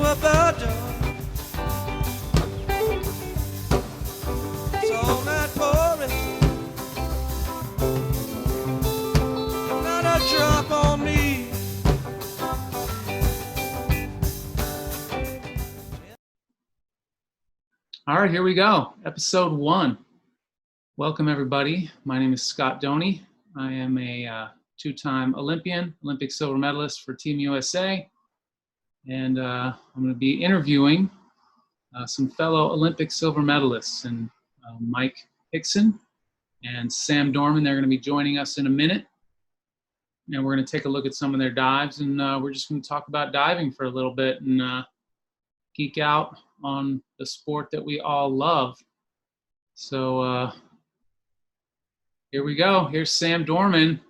up the door. It's all night pouring, not a drop on me. All right, here we go. Episode 1. Welcome, everybody. My name is Scott Donie. I am a two-time Olympian, Olympic silver medalist for Team USA. And I'm going to be interviewing some fellow Olympic silver medalists, and Mike Hixon and Sam Dorman. They're going to be joining us in a minute. And we're going to take a look at some of their dives, and we're just going to talk about diving for a little bit and geek out on the sport that we all love. So here we go. Here's Sam Dorman.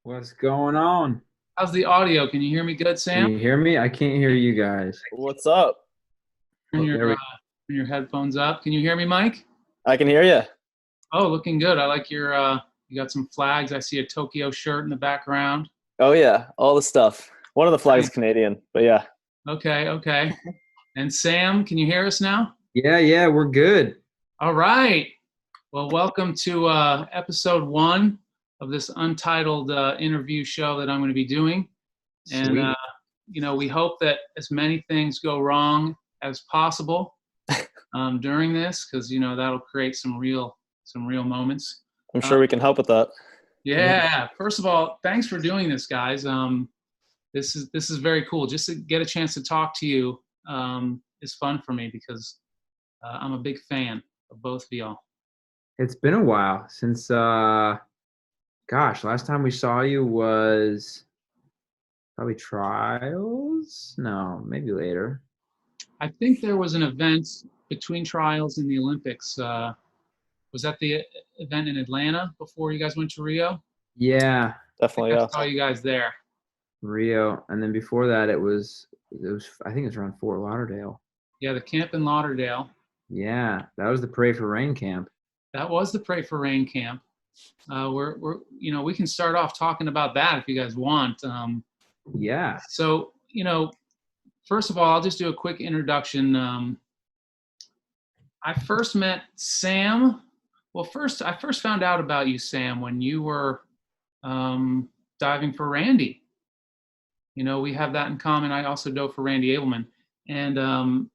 What's going on? How's the audio? Can you hear me good, Sam? Can you hear me? I can't hear you guys. What's up? Turn there your, we- turn your headphones up. Can you hear me, Mike? I can hear you. Oh, looking good. I like your, you got some flags. I see a Tokyo shirt in the background. Oh, yeah. All the stuff. One of the flags is Canadian, but yeah. Okay. And Sam, can you hear us now? Yeah, we're good. All right. Well, welcome to episode 1 of this untitled interview show that I'm going to be doing. And, Sweet. We hope that as many things go wrong as possible during this, because, that'll create some real moments. I'm sure we can help with that. Yeah. First of all, thanks for doing this, guys. This is very cool. Just to get a chance to talk to you is fun for me because I'm a big fan of both of y'all. It's been a while since, last time we saw you was probably trials? No, maybe later. I think there was an event between trials and the Olympics. Was that the event in Atlanta before you guys went to Rio? Yeah, Definitely, I yeah. saw you guys there. Rio. And then before that, it was I think it was around Fort Lauderdale. Yeah, the camp in Lauderdale. Yeah, that was the Pray for Rain camp. That was the Pray for Rain camp. We're we can start off talking about that if you guys want. Yeah. So, first of all, I'll just do a quick introduction. I first met Sam. Well, I first found out about you, Sam, when you were diving for Randy. We have that in common. I also dove for Randy Abelman. And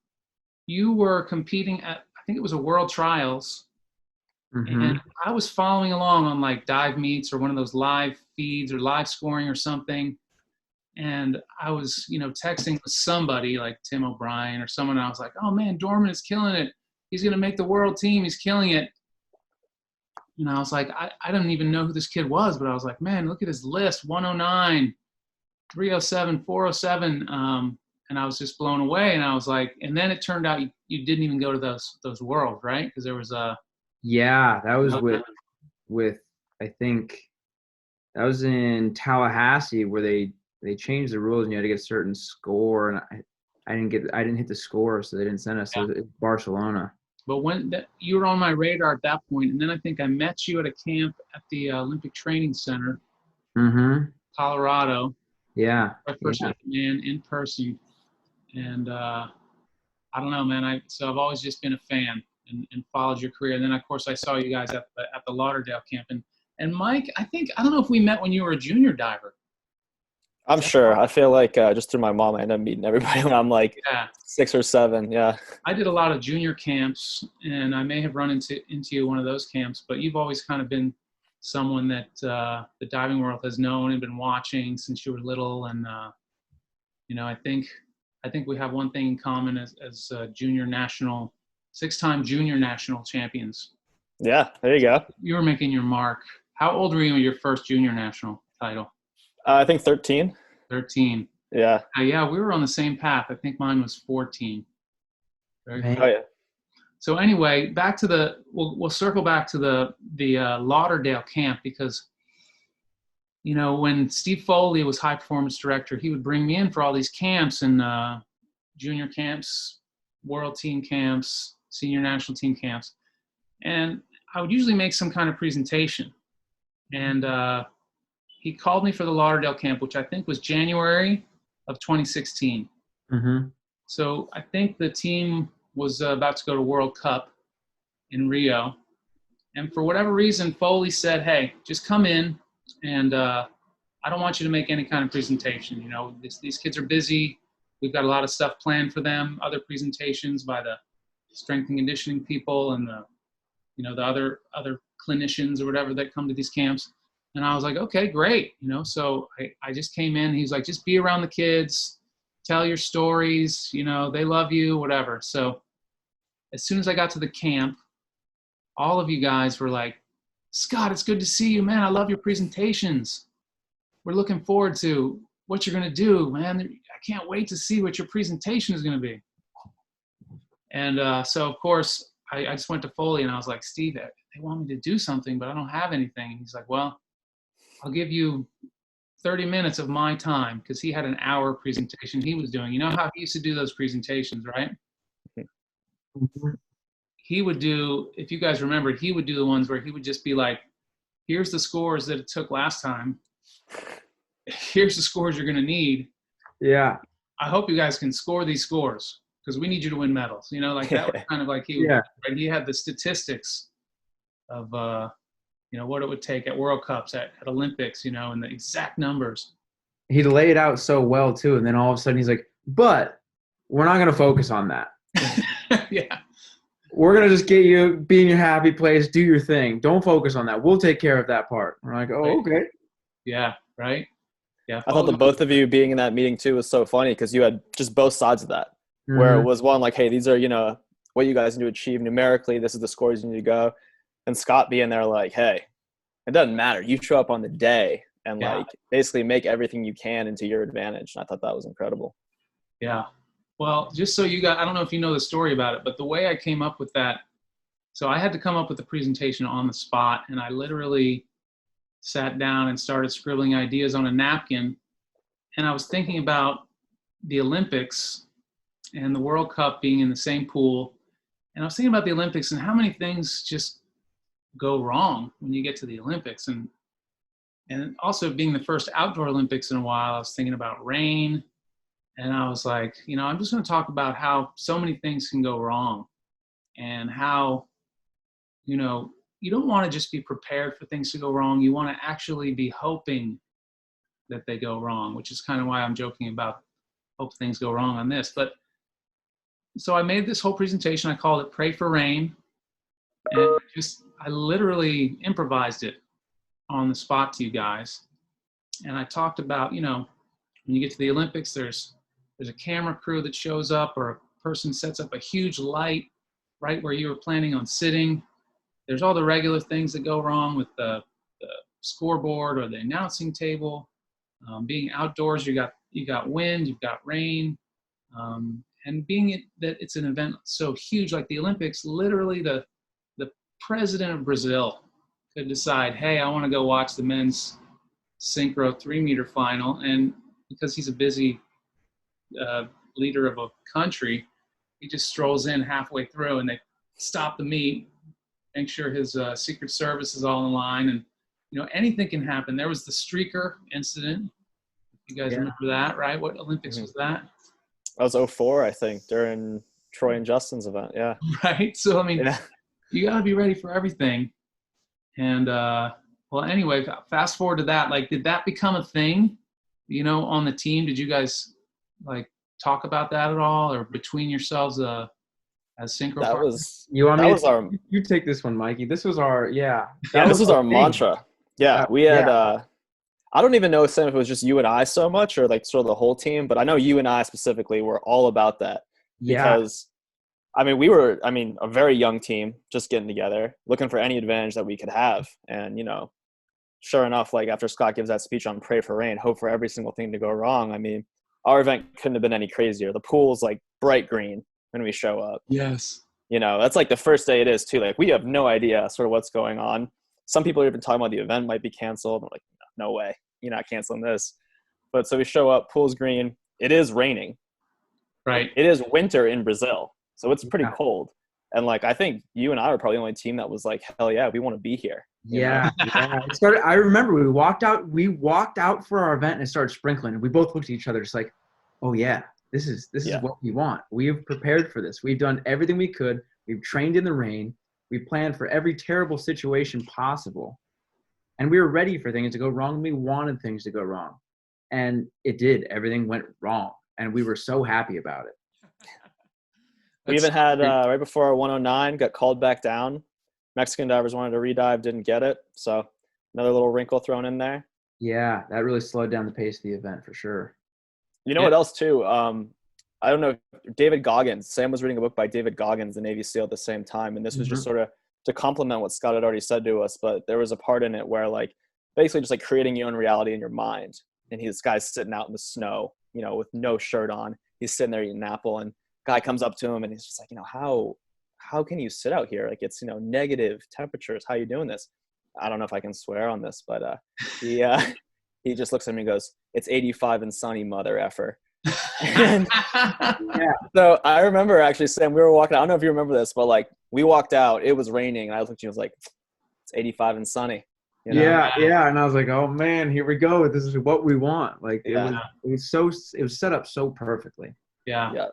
you were competing at, I think it was a World Trials. Mm-hmm. And I was following along on like dive meets or one of those live feeds or live scoring or something. And I was, texting with somebody like Tim O'Brien or someone. And I was like, oh man, Dorman is killing it. He's going to make the world team. He's killing it. And I was like, I don't even know who this kid was, but I was like, man, look at his list. 109, 307, 407. And I was just blown away. And I was like, and then it turned out you didn't even go to those worlds, right? Because there was a, Yeah, that was with I think that was in Tallahassee where they changed the rules and you had to get a certain score, and I didn't hit the score, so they didn't send us. So it was Barcelona. But you were on my radar at that point, and then I think I met you at a camp at the Olympic Training Center, Mm-hmm. Colorado. Yeah. My first man in person, and I don't know, man. So I've always just been a fan and followed your career. And then of course I saw you guys at the Lauderdale camp, and Mike, I don't know if we met when you were a junior diver. I'm sure. I feel like just through my mom, I end up meeting everybody when I'm like 6 or 7. Yeah. I did a lot of junior camps, and I may have run into one of those camps, but you've always kind of been someone that the diving world has known and been watching since you were little. And, I think we have one thing in common as junior national, 6-time junior national champions. Yeah, there you go. You were making your mark. How old were you when your first junior national title? I think 13. 13. Yeah. Yeah, we were on the same path. I think mine was 14. Very Man. cool. Oh, yeah. So anyway, we'll circle back to the Lauderdale camp, because, when Steve Foley was high performance director, he would bring me in for all these camps and junior camps, world team camps, senior national team camps. And I would usually make some kind of presentation. And he called me for the Lauderdale camp, which I think was January of 2016. Mm-hmm. So I think the team was about to go to World Cup in Rio. And for whatever reason, Foley said, hey, just come in and I don't want you to make any kind of presentation. You know, these kids are busy. We've got a lot of stuff planned for them, other presentations by the strength and conditioning people and the other clinicians or whatever that come to these camps. And I was like, okay, great. So I just came in. He's like, just be around the kids, tell your stories, they love you, whatever. So as soon as I got to the camp, all of you guys were like, Scott, it's good to see you, man. I love your presentations. We're looking forward to what you're going to do, man. I can't wait to see what your presentation is going to be. And so, of course, I just went to Foley and I was like, Steve, they want me to do something, but I don't have anything. And he's like, well, I'll give you 30 minutes of my time, because he had an hour presentation he was doing. You know how he used to do those presentations, right? Mm-hmm. He would do, if you guys remember, he would do the ones where he would just be like, here's the scores that it took last time. Here's the scores you're going to need. Yeah. I hope you guys can score these scores because we need you to win medals. Like that was kind of like he, yeah. Right? He had the statistics of, what it would take at World Cups, at Olympics, and the exact numbers. He laid it out so well too. And then all of a sudden he's like, but we're not going to focus on that. Yeah. We're going to just get you, be in your happy place, do your thing. Don't focus on that. We'll take care of that part. We're like, oh, okay. Yeah, right? Yeah. I thought the both of you being in that meeting too was so funny because you had just both sides of that, where it was one like, hey, these are, what you guys need to achieve numerically. This is the scores you need to go. And Scott being there like, hey, it doesn't matter. You show up on the day and like basically make everything you can into your advantage. And I thought that was incredible. Yeah. Well, just so you got, I don't know if you know the story about it, but the way I came up with that, so I had to come up with the presentation on the spot, and I literally sat down and started scribbling ideas on a napkin. And I was thinking about the Olympics and the World Cup being in the same pool. And I was thinking about the Olympics and how many things just go wrong when you get to the Olympics. And also being the first outdoor Olympics in a while, I was thinking about rain. And I was like, I'm just going to talk about how so many things can go wrong and how, you don't want to just be prepared for things to go wrong. You want to actually be hoping that they go wrong, which is kind of why I'm joking about hope things go wrong on this. But so I made this whole presentation. I called it Pray for Rain. And I literally improvised it on the spot to you guys. And I talked about, when you get to the Olympics, there's a camera crew that shows up, or a person sets up a huge light right where you were planning on sitting. There's all the regular things that go wrong with the scoreboard or the announcing table. Being outdoors, you got wind, you've got rain, and being that it's an event so huge like the Olympics, literally the president of Brazil could decide, hey, I want to go watch the men's synchro 3-meter final, and because he's a busy leader of a country, he just strolls in halfway through, and they stop the meet, make sure his Secret Service is all in line, and anything can happen. There was the streaker incident. You guys remember that, right? What Olympics was that? That was 2004, I think, during Troy and Justin's event. Yeah. Right. So you got to be ready for everything. And well, anyway, fast forward to that. Like, did that become a thing? On the team, did you guys talk about that at all, or between yourselves as synchro? That was you take this one, Mikey. This was our this was our mantra. Yeah, we had. I don't even know if it was just you and I so much, or sort of the whole team, but I know you and I specifically were all about that. Yeah. Because, we were a very young team, just getting together, looking for any advantage that we could have, and sure enough, after Scott gives that speech on Pray for Rain, hope for every single thing to go wrong. Our event couldn't have been any crazier. The pool's bright green when we show up. Yes. That's the first day it is too. We have no idea sort of what's going on. Some people are even talking about the event might be canceled. We're like, no way, you're not canceling this. But so we show up, pool's green. It is raining. Right. It is winter in Brazil. So it's pretty cold. And I think you and I were probably the only team that was like, hell yeah, we want to be here. Yeah. I remember we walked out for our event and it started sprinkling, and we both looked at each other just like, oh yeah, this is Yeah. what we want. We have prepared for this. We've done everything we could. We've trained in the rain. We planned for every terrible situation possible. And we were ready for things to go wrong. We wanted things to go wrong. And it did. Everything went wrong. And we were so happy about it. We even had, right before our 109, got called back down. Mexican divers wanted to redive, didn't get it. So another little wrinkle thrown in there. Yeah, that really slowed down the pace of the event for sure. You know what else too? I don't know, David Goggins. Sam was reading a book by David Goggins, the Navy SEAL, at the same time. And this was just sort of to complement what Scott had already said to us. But there was a part in it where like basically just like creating your own reality in your mind. And this guy's sitting out in the snow, you know, with no shirt on. He's sitting there eating an apple, and guy comes up to him and he's just like, you know, how can you sit out here? Like, it's, you know, negative temperatures. How are you doing this? I don't know if I can swear on this, but he just looks at me and goes, "It's 85 and sunny, mother effer." And so I remember actually, Sam, we were walking out. I don't know if you remember this, but like we walked out, it was raining, and I looked at you and was like, "It's 85 and sunny." You know? Yeah. And I was like, oh man, here we go. This is what we want. Like it was set up so perfectly. Yeah,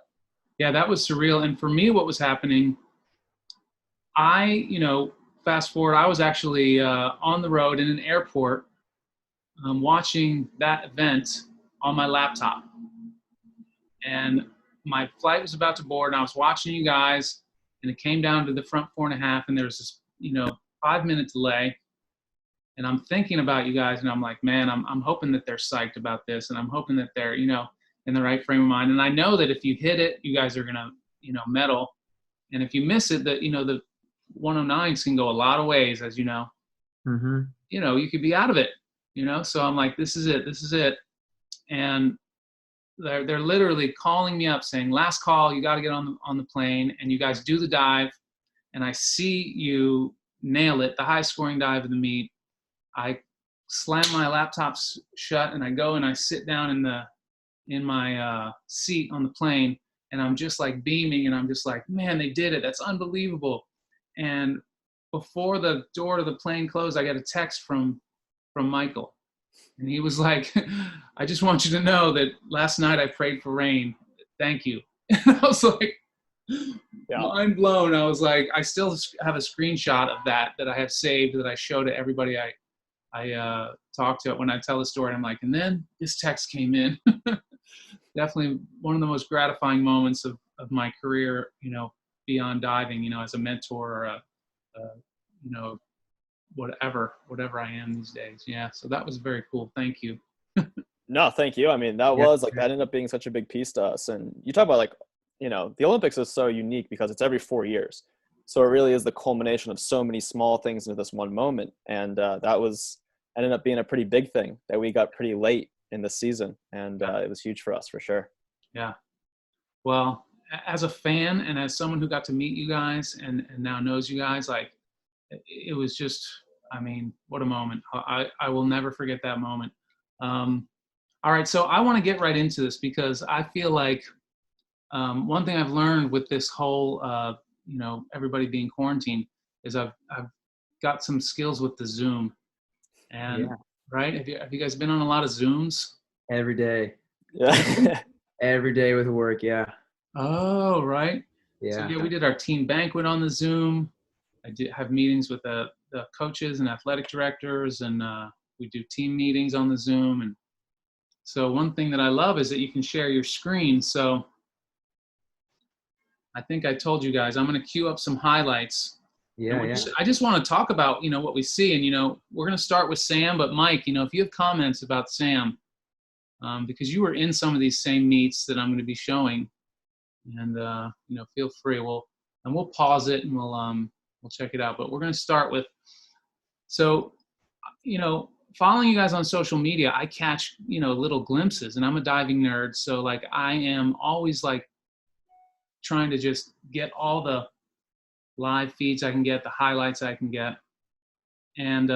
that was surreal. And for me, what was happening, fast forward, I was actually on the road in an airport watching that event on my laptop. And my flight was about to board, and I was watching you guys, and it came down to the front 4.5, and there was this, 5-minute delay. And I'm thinking about you guys, and I'm like, man, I'm hoping that they're psyched about this, and I'm hoping that they're, in the right frame of mind. And I know that if you hit it, you guys are gonna, medal. And if you miss it, the 109s can go a lot of ways, as you know. Mm-hmm. You could be out of it. So I'm like, this is it. And they're literally calling me up saying, last call, you got to get on the plane, and you guys do the dive. And I see you nail it, the highest scoring dive of the meet. I slam my laptop shut, and I go and I sit down in my seat on the plane, and I'm just like beaming, and I'm just like, man, they did it. That's unbelievable. And before the door to the plane closed, I got a text from Michael. And he was like, I just want you to know that last night I prayed for rain. Thank you. And I was like, mind blown. I was like, I still have a screenshot of that I have saved, that I show to everybody I talk to when I tell the story. I'm like, and then this text came in. Definitely one of the most gratifying moments of my career, beyond diving, as a mentor or whatever I am these days. Yeah. So that was very cool. Thank you. No, thank you. I mean, that ended up being such a big piece to us. And you talk about the Olympics is so unique because it's every 4 years. So it really is the culmination of so many small things into this one moment. And that ended up being a pretty big thing that we got pretty late in the season. And it was huge for us, for sure. Yeah. Well, as a fan and as someone who got to meet you guys and now knows you guys, like, it was just, what a moment. I will never forget that moment. All right, so I want to get right into this because I feel like one thing I've learned with this whole, everybody being quarantined is I've got some skills with the Zoom. And right, have you guys been on a lot of Zooms? Every day. Yeah. Every day with work, yeah. Oh, right. Yeah. So we did our team banquet on the Zoom. I have meetings with the coaches and athletic directors, and we do team meetings on the Zoom. And so one thing that I love is that you can share your screen. So I think I told you guys, I'm going to queue up some highlights. I just want to talk about, what we see. And, we're going to start with Sam, but Mike, if you have comments about Sam, because you were in some of these same meets that I'm going to be showing, and, feel free. We'll pause it and we'll check it out. But we're going to start with, following you guys on social media, I catch, little glimpses, and I'm a diving nerd. So like, I am always like trying to just get all the live feeds I can get, the highlights I can get. And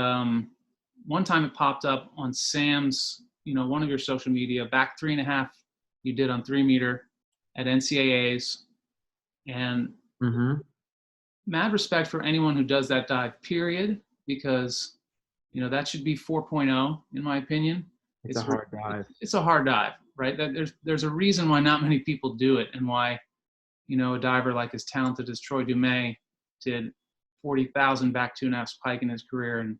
one time it popped up on Sam's, one of your social media, back 3.5 you did on 3 meter at NCAAs. And mad respect for anyone who does that dive, period, because that should be 4.0 in my opinion. It's a hard dive. It's a hard dive. right? That there's a reason why not many people do it, and why, a diver like as talented as Troy Dumas did 40,000 back 2.5 pike in his career, and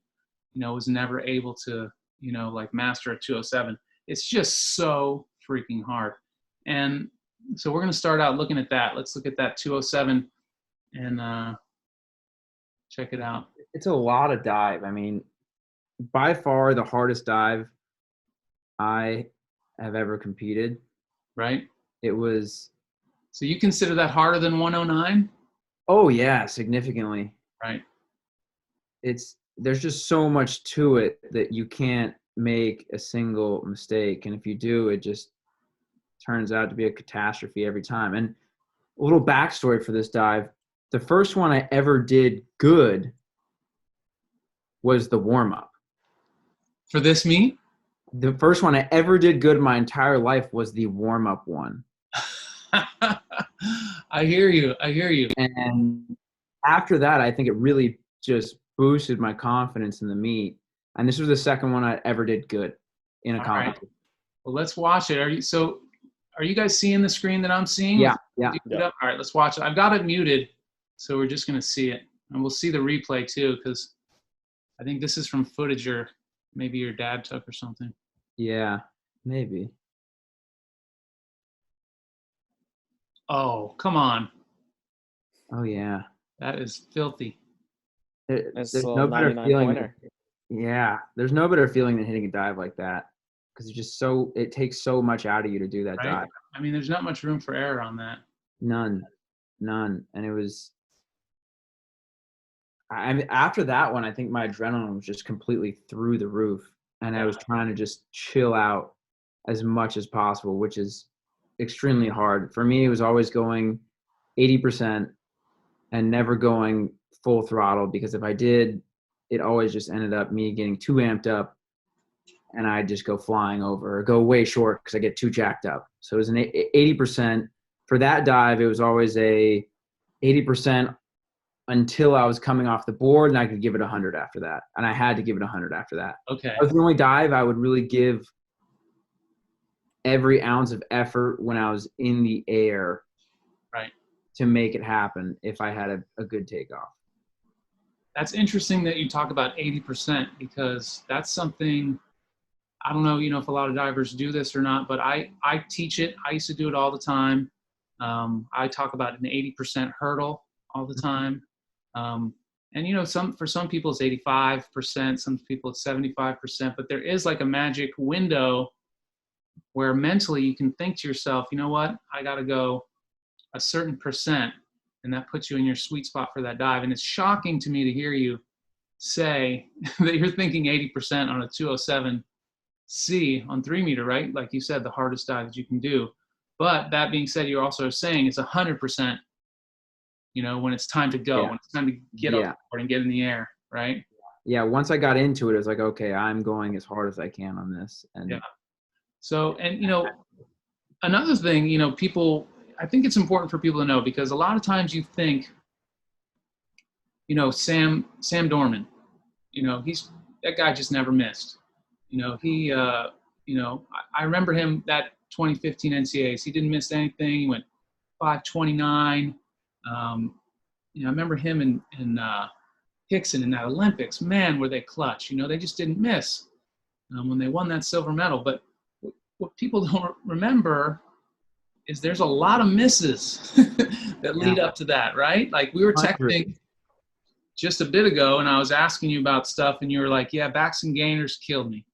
was never able to like master a 207. It's just so freaking hard. And so we're going to start out looking at that. Let's look at that 207 and check it out. It's a lot of dive. I mean, by far the hardest dive I have ever competed. Right? It was. So you consider that harder than 109? Oh yeah, significantly. Right. There's just so much to it that you can't make a single mistake, and if you do, it just turns out to be a catastrophe every time. And a little backstory for this dive: the first one I ever did good was the warm-up. For this meet? The first one I ever did good in my entire life was the warm-up one. I hear you. And after that, I think it really just boosted my confidence in the meet. And this was the second one I ever did good in a competition. Right. Well, let's watch it. Are you guys seeing the screen that I'm seeing? Yeah. All right, let's watch it. I've got it muted, so we're just going to see it. And we'll see the replay too, because I think this is from footage maybe your dad took or something. Yeah, maybe. Oh, come on. Oh, yeah. That is filthy. There's no better feeling. Yeah, there's no better feeling than hitting a dive like that, because it takes so much out of you to do that dive. I mean, there's not much room for error on that. None. And it was. I mean, after that one, I think my adrenaline was just completely through the roof, and I was trying to just chill out as much as possible, which is extremely hard. For me, it was always going 80% and never going full throttle, because if I did, it always just ended up me getting too amped up, and I'd just go flying over or go way short because I get too jacked up. So it was an 80%. For that dive, it was always a 80% until I was coming off the board, and I could give it 100 after that. And I had to give it 100 after that. Okay. That was the only dive I would really give every ounce of effort when I was in the air, right, to make it happen if I had a good takeoff. That's interesting that you talk about 80%, because that's something, I don't know, if a lot of divers do this or not, but I teach it. I used to do it all the time. I talk about an 80% hurdle all the time. And for some people it's 85%, some people it's 75%, but there is like a magic window where mentally you can think to yourself, you know what, I got to go a certain percent, and that puts you in your sweet spot for that dive. And it's shocking to me to hear you say that you're thinking 80% on a 207C on 3 meter, right? Like you said, the hardest dive that you can do. But that being said, you're also saying it's 100%, when it's time to go, when it's time to get off the board and get in the air, right? Yeah, once I got into it, it was like, okay, I'm going as hard as I can on this. And yeah. So, and another thing, people, I think it's important for people to know, because a lot of times you think, Sam Dorman, that guy just never missed. I remember him that 2015 NCAAs. He didn't miss anything. He went 529. I remember him in Hixon in that Olympics. Man, were they clutch. They just didn't miss when they won that silver medal. But what people don't remember is there's a lot of misses that lead up to that, right? Like we were texting just a bit ago, and I was asking you about stuff, and you were like, yeah, backs and gainers killed me.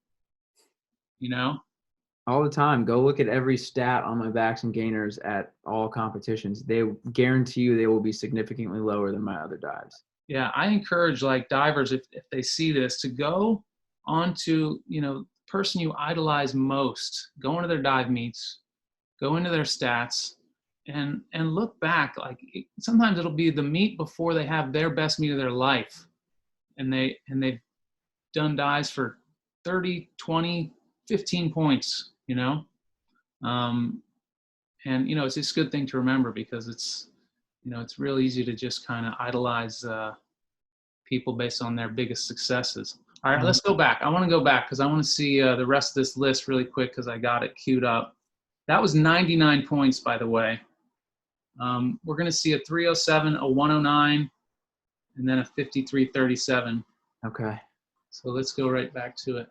All the time. Go look at every stat on my backs and gainers at all competitions. They guarantee you they will be significantly lower than my other dives. Yeah, I encourage like divers, if they see this, to go onto, the person you idolize most, go into their dive meets, go into their stats, and look back. Like sometimes it'll be the meet before they have their best meet of their life, and they've done dives for 30, 20, 15 points, and it's just a good thing to remember, because it's real easy to just kind of idolize people based on their biggest successes. All right, let's go back. I want to go back because I want to see the rest of this list really quick, because I got it queued up. That was 99 points, by the way. We're going to see a 307, a 109, and then a 53.37. Okay. So let's go right back to it.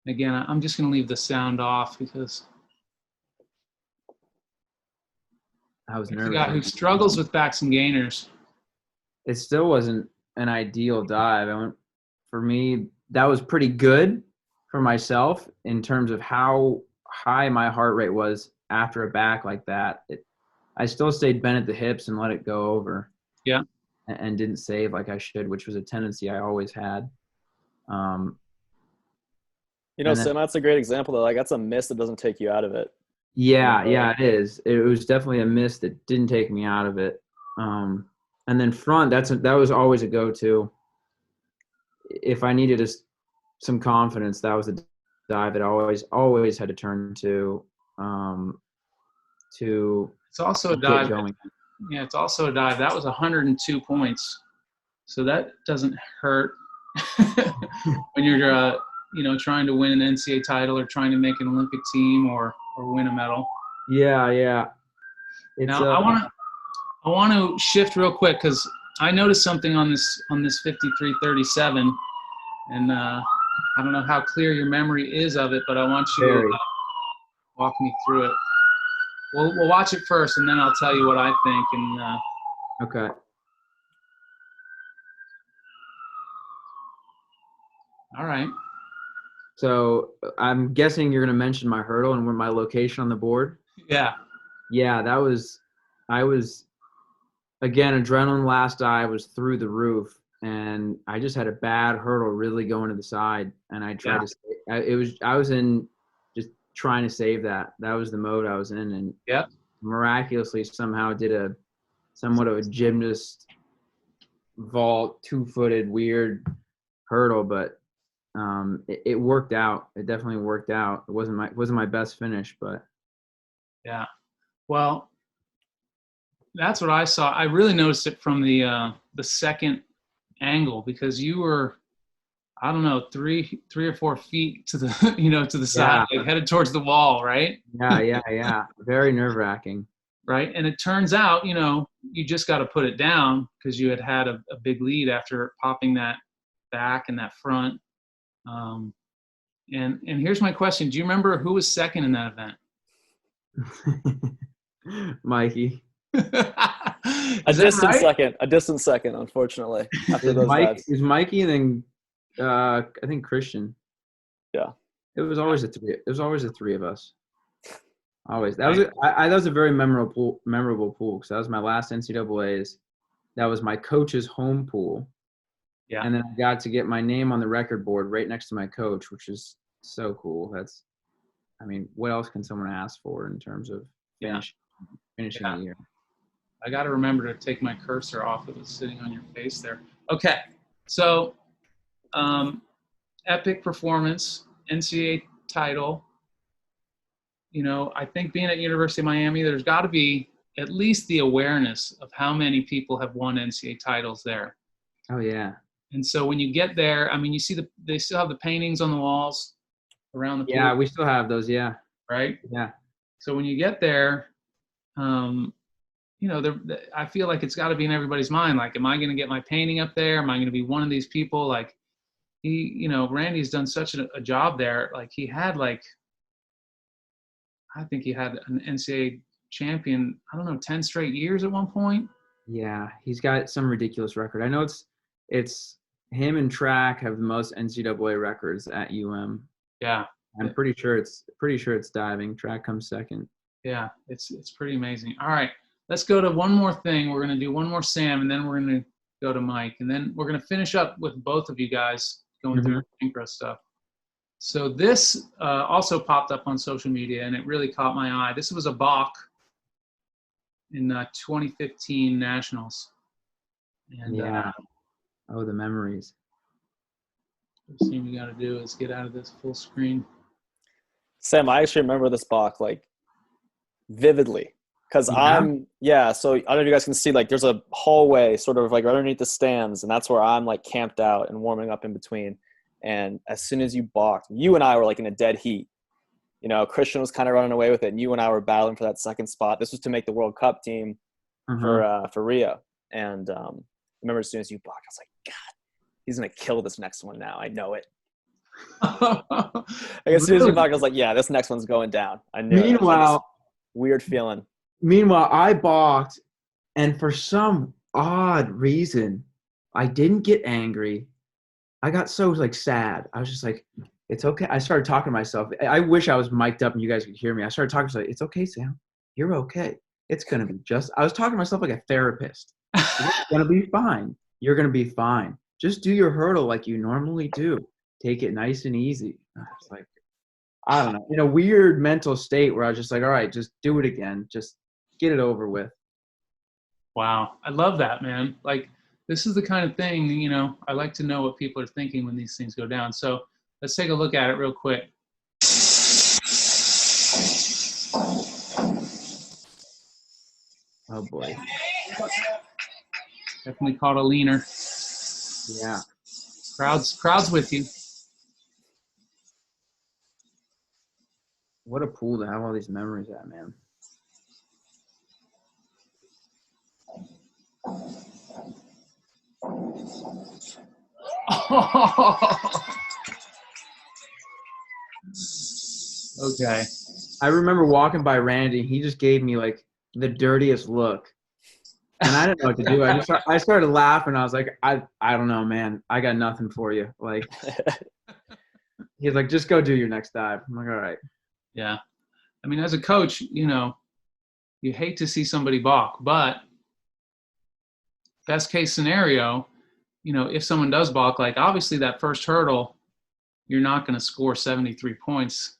Again, I'm just going to leave the sound off because I was it's nervous. a guy who struggles with backs and gainers. It still wasn't an ideal dive. For me, that was pretty good for myself in terms of how high my heart rate was after a back like that. I still stayed bent at the hips and let it go over. Yeah. And didn't save like I should, which was a tendency I always had. Sam, that's a great example though. Like that's a miss that doesn't take you out of it. Yeah, it is. It was definitely a miss that didn't take me out of it. And then front, that was always a go-to. If I needed some confidence, that was a dive that I always had to turn to. It's also a dive. Yeah, it's also a dive. That was 102 points. So that doesn't hurt when you're trying to win an NCAA title or trying to make an Olympic team or win a medal. Yeah. Now I want to shift real quick because I noticed something on this 53.37, and I don't know how clear your memory is of it, but I want you to walk me through it. We'll watch it first, and then I'll tell you what I think. And okay. All right. So I'm guessing you're going to mention my hurdle and where my location on the board. Yeah. Yeah, I was, again, adrenaline last dive was through the roof, and I just had a bad hurdle really going to the side, and I tried I was in just trying to save that. That was the mode I was in, and miraculously somehow did somewhat of a gymnast vault, 2-footed weird hurdle, but it worked out. It definitely worked out. It wasn't my best finish, but yeah. Well, that's what I saw. I really noticed it from the second angle because you were, I don't know, 3 or 4 feet to the to the side, like headed towards the wall, right? Yeah. Very nerve-wracking. Right, and it turns out, you just got to put it down because you had a big lead after popping that back and that front. And here's my question: do you remember who was second in that event? Mikey. A distant second, unfortunately. After those it was Mikey and then I think Christian. Yeah. It was always the three of us. Always. That was a very memorable pool because that was my last NCAAs. That was my coach's home pool. Yeah. And then I got to get my name on the record board right next to my coach, which is so cool. What else can someone ask for in terms of finishing the year? I got to remember to take my cursor off of it sitting on your face there. Okay. So, epic performance, NCAA title. I think being at University of Miami, there's got to be at least the awareness of how many people have won NCAA titles there. Oh, yeah. And so when you get there, you see they still have the paintings on the walls around the pool. Yeah, we still have those, yeah. Right? Yeah. So when you get there, I feel like it's got to be in everybody's mind. Like, am I going to get my painting up there? Am I going to be one of these people? Like, Randy's done such a job there. Like, he had I think he had an NCAA champion, 10 straight years at one point. Yeah, he's got some ridiculous record. I know it's him and track have the most NCAA records at UM. Yeah. I'm pretty sure it's diving. Track comes second. Yeah, it's pretty amazing. All right, let's go to one more thing. We're going to do one more Sam, and then we're going to go to Mike. And then we're going to finish up with both of you guys going through synchro stuff. So this also popped up on social media, and it really caught my eye. This was a balk in 2015 Nationals. And, yeah. Oh, the memories. First thing we got to do is get out of this full screen. Sam, I actually remember this balk vividly because so I don't know if you guys can see, there's a hallway sort of right underneath the stands, and that's where I'm camped out and warming up in between. And as soon as you balked, you and I were like in a dead heat. You know, Christian was kind of running away with it, and you and I were battling for that second spot. This was to make the World Cup team for Rio. And I remember as soon as you balked, I was like, God, he's gonna kill this next one now. I know it. Like, as soon as you balked, I was like, yeah, this next one's going down. I knew. Meanwhile, weird feeling. Meanwhile, I balked, and for some odd reason, I didn't get angry. I got so like sad. I was just like, it's okay. I started talking to myself. I wish I was mic'd up and you guys could hear me. I started talking to myself. It's okay, Sam. You're okay. It's going to be just – I was talking to myself like a therapist. It's going to be fine. You're going to be fine. Just do your hurdle like you normally do. Take it nice and easy. I was like, I don't know. In a weird mental state where I was just like, all right, just do it again. Just get it over with. Wow. I love that, man. Like, this is the kind of thing, you know, I like to know what people are thinking when these things go down. So let's take a look at it real quick. Oh, boy. Definitely caught a leaner. Yeah. Crowd's with you. What a pool to have all these memories at, man. Okay. I remember walking by Randy. He just gave me like the dirtiest look, and I didn't know what to do. I started laughing. I was like, I don't know, man. I got nothing for you. Like, he's like, just go do your next dive. I'm like, all right. Yeah. I mean, as a coach, you know, you hate to see somebody balk, but best case scenario, you know, if someone does balk, like obviously that first hurdle, you're not going to score 73 points,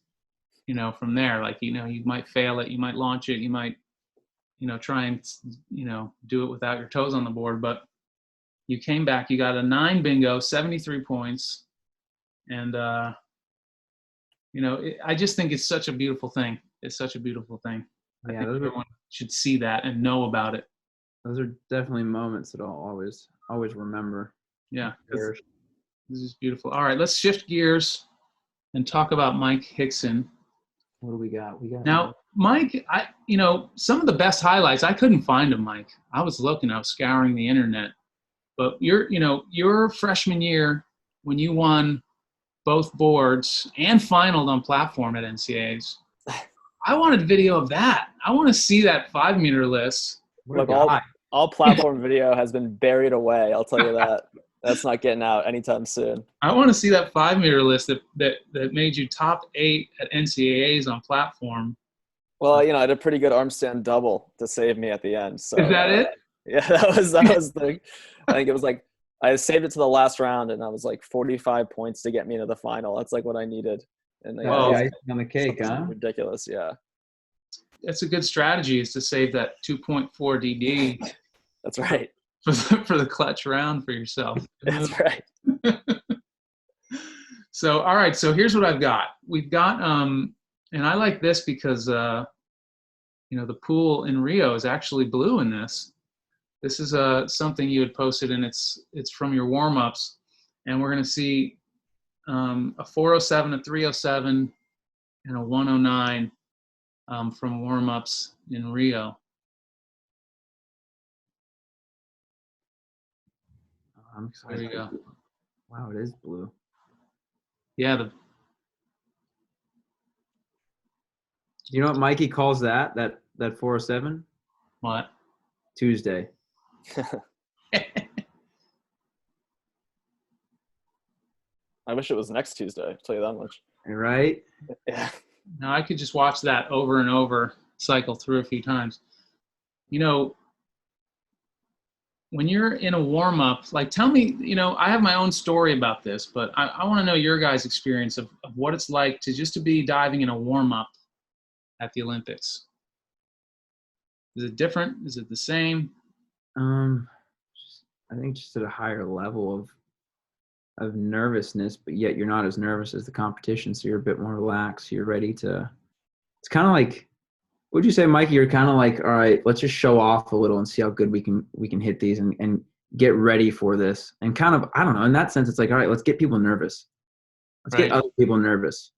you know, from there. Like, you know, you might fail it, you might launch it, you might, you know, try and, you know, do it without your toes on the board. But you came back, you got a 9 bingo, 73 points. And, you know, I just think it's such a beautiful thing. It's such a beautiful thing. I think everyone should see that and know about it. Those are definitely moments that I'll always remember. Yeah, this is beautiful. All right, let's shift gears and talk about Mike Hixon. What do we got? Now, Mike, you know, some of the best highlights, I couldn't find them, Mike. I was scouring the internet. But your freshman year when you won both boards and finaled on platform at NCAAs, I wanted video of that. I want to see that 5-meter list. Look, all platform video has been buried away. I'll tell you that. That's not getting out anytime soon. I want to see that 5-meter list that made you top 8 at NCAAs on platform. Well, you know, I did a pretty good arm stand double to save me at the end. So is that it? Yeah, that was the. I think it was like I saved it to the last round, and I was like 45 points to get me to the final. That's like what I needed. And icing on the cake, huh? Ridiculous, yeah. That's a good strategy, is to save that 2.4 DD. That's right. For the clutch round for yourself. That's right. So, all right. So here's what I've got. We've got, and I like this because, you know, the pool in Rio is actually blue in this. This is something you had posted, and it's from your warm-ups. And we're going to see a 407, a 307, and a 109 from warm-ups in Rio. I'm excited. There you go. Wow, it is blue. Yeah. Do you know what Mikey calls that 407? What? Tuesday. I wish it was next Tuesday. I'll tell you that much. Right? Yeah. Now I could just watch that over and over, cycle through a few times. You know, when you're in a warm-up, like tell me, you know, I have my own story about this, but I want to know your guys' experience of what it's like to be diving in a warm-up at the Olympics. Is it different? Is it the same? I think just at a higher level of nervousness, but yet you're not as nervous as the competition, so you're a bit more relaxed. You're ready to – it's kind of like – would you say, Mikey, you're kind of like, all right, let's just show off a little and see how good we can hit these and get ready for this. And kind of, I don't know, in that sense, it's like, all right, let's get people nervous. Let's get other people nervous.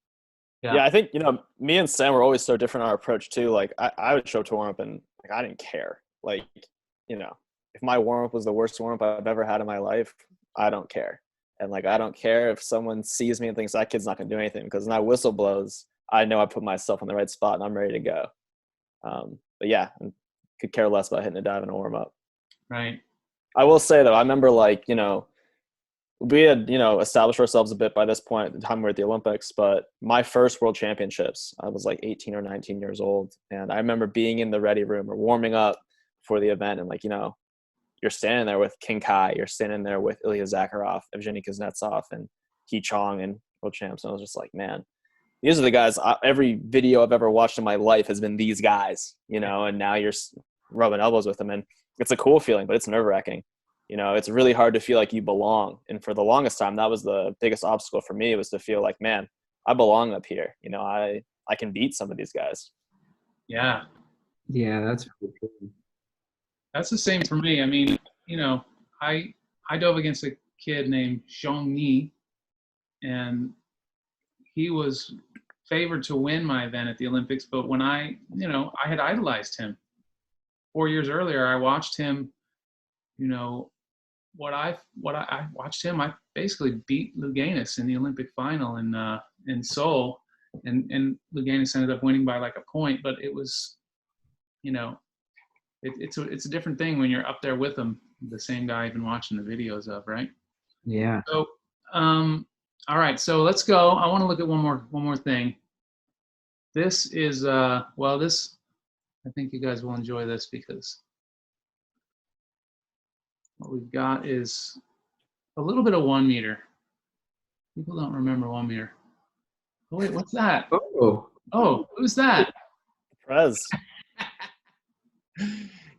Yeah, I think, me and Sam were always so different in our approach too. Like I would show up to warm up and like I didn't care. Like, if my warm up was the worst warm up I've ever had in my life, I don't care. And like I don't care if someone sees me and thinks that kid's not gonna do anything, because when that whistle blows, I know I put myself in the right spot and I'm ready to go. But yeah, I could care less about hitting a dive and a warm up. Right. I will say though, I remember like, we had, established ourselves a bit by this point at the time we were at the Olympics, but my first world championships, I was like 18 or 19 years old. And I remember being in the ready room or warming up for the event. And like, you're standing there with King Kai, you're standing there with Ilya Zakharov, Evgeny Kuznetsov, and He Chong and world champs. And I was just like, man, these are the guys. Every video I've ever watched in my life has been these guys, and now you're rubbing elbows with them. And it's a cool feeling, but it's nerve wracking. It's really hard to feel like you belong. And for the longest time, that was the biggest obstacle for me, was to feel like, man, I belong up here. I can beat some of these guys. Yeah. Yeah, that's really true. That's the same for me. I mean, I dove against a kid named Zhong Ni, and he was favored to win my event at the Olympics. But when I had idolized him 4 years earlier, I watched him, what I watched him, I basically beat Luganis in the Olympic final in Seoul, and Luganis ended up winning by like a point. But it was, it's a different thing when you're up there with him, the same guy you've been watching the videos of, right? Yeah. So, all right, so let's go. I want to look at one more thing. This is I think you guys will enjoy this, because what we've got is a little bit of 1 meter. People don't remember 1 meter. Oh wait, what's that? Oh, who's that? Prez.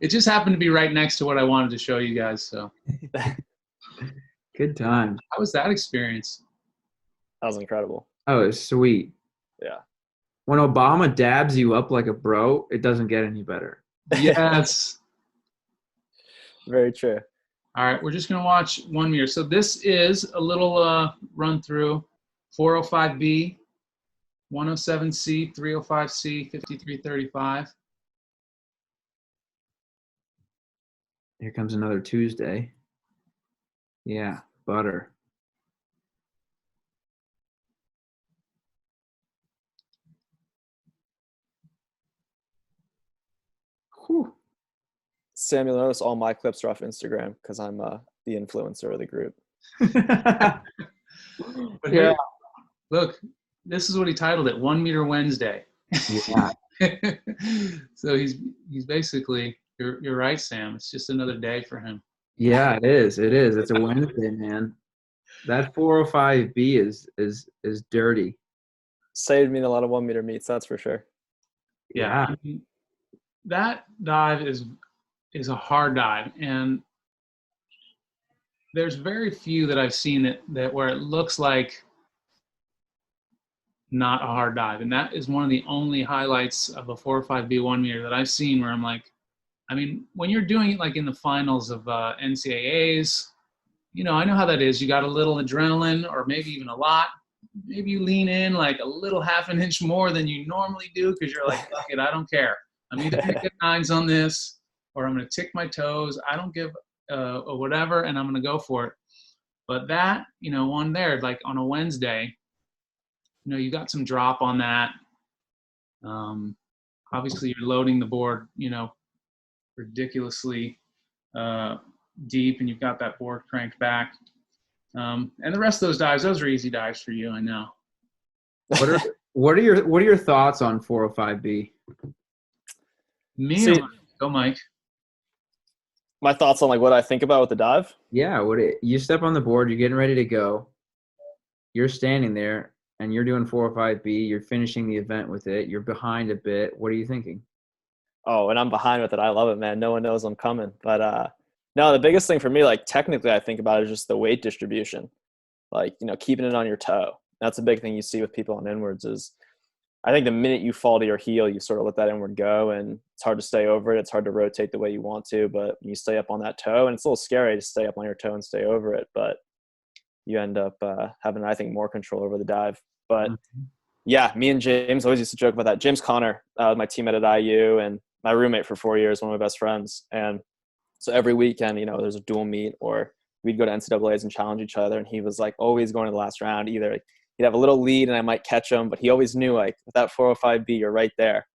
It just happened to be right next to what I wanted to show you guys. So Good time. how was that experience? That was incredible. Oh, it's sweet. Yeah. When Obama dabs you up like a bro, it doesn't get any better. Yes. Very true. All right, we're just going to watch 1 meter. So this is a little run through: 405B, 107C, 305C, 5335. Here comes another Tuesday. Yeah, butter. Whew. Samuel, notice all my clips are off Instagram because I'm the influencer of the group. But here, look, this is what he titled it: 1 meter Wednesday. Yeah. So he's basically, you're right, Sam. It's just another day for him. Yeah, it is. It is. It's a Wednesday, man. That 405B is dirty. Saved me in a lot of 1 meter meets, that's for sure. Yeah. I mean, that dive is a hard dive, and there's very few that I've seen that where it looks like not a hard dive, and that is one of the only highlights of a 405B 1 meter that I've seen where I'm like, I mean, when you're doing it like in the finals of NCAAs, I know how that is. You got a little adrenaline, or maybe even a lot. Maybe you lean in like a little half an inch more than you normally do, because you're like, fuck it, I don't care. I'm either going to get 9s on this, or I'm going to tick my toes. I don't give or whatever, and I'm going to go for it. But that, one there, like on a Wednesday, you got some drop on that. Obviously, you're loading the board, ridiculously deep, and you've got that board cranked back. And the rest of those dives, those are easy dives for you, I know. What are your thoughts on 405B? Go, Mike. My thoughts on like what I think about with the dive? Yeah, you step on the board, you're getting ready to go. You're standing there and you're doing 405B, you're finishing the event with it, you're behind a bit. What are you thinking? Oh, and I'm behind with it. I love it, man. No one knows I'm coming. But no, the biggest thing for me, like technically I think about is just the weight distribution. Like, keeping it on your toe. That's a big thing you see with people on inwards is I think the minute you fall to your heel, you sort of let that inward go, and it's hard to stay over it. It's hard to rotate the way you want to, but you stay up on that toe, and it's a little scary to stay up on your toe and stay over it. But you end up having, I think, more control over the dive. But yeah, me and James always used to joke about that. James Conner, my teammate at IU and my roommate for 4 years, one of my best friends. And so every weekend, there's a dual meet or we'd go to NCAAs and challenge each other. And he was like always going to the last round. Either he'd have a little lead and I might catch him, but he always knew like with that 405B, you're right there.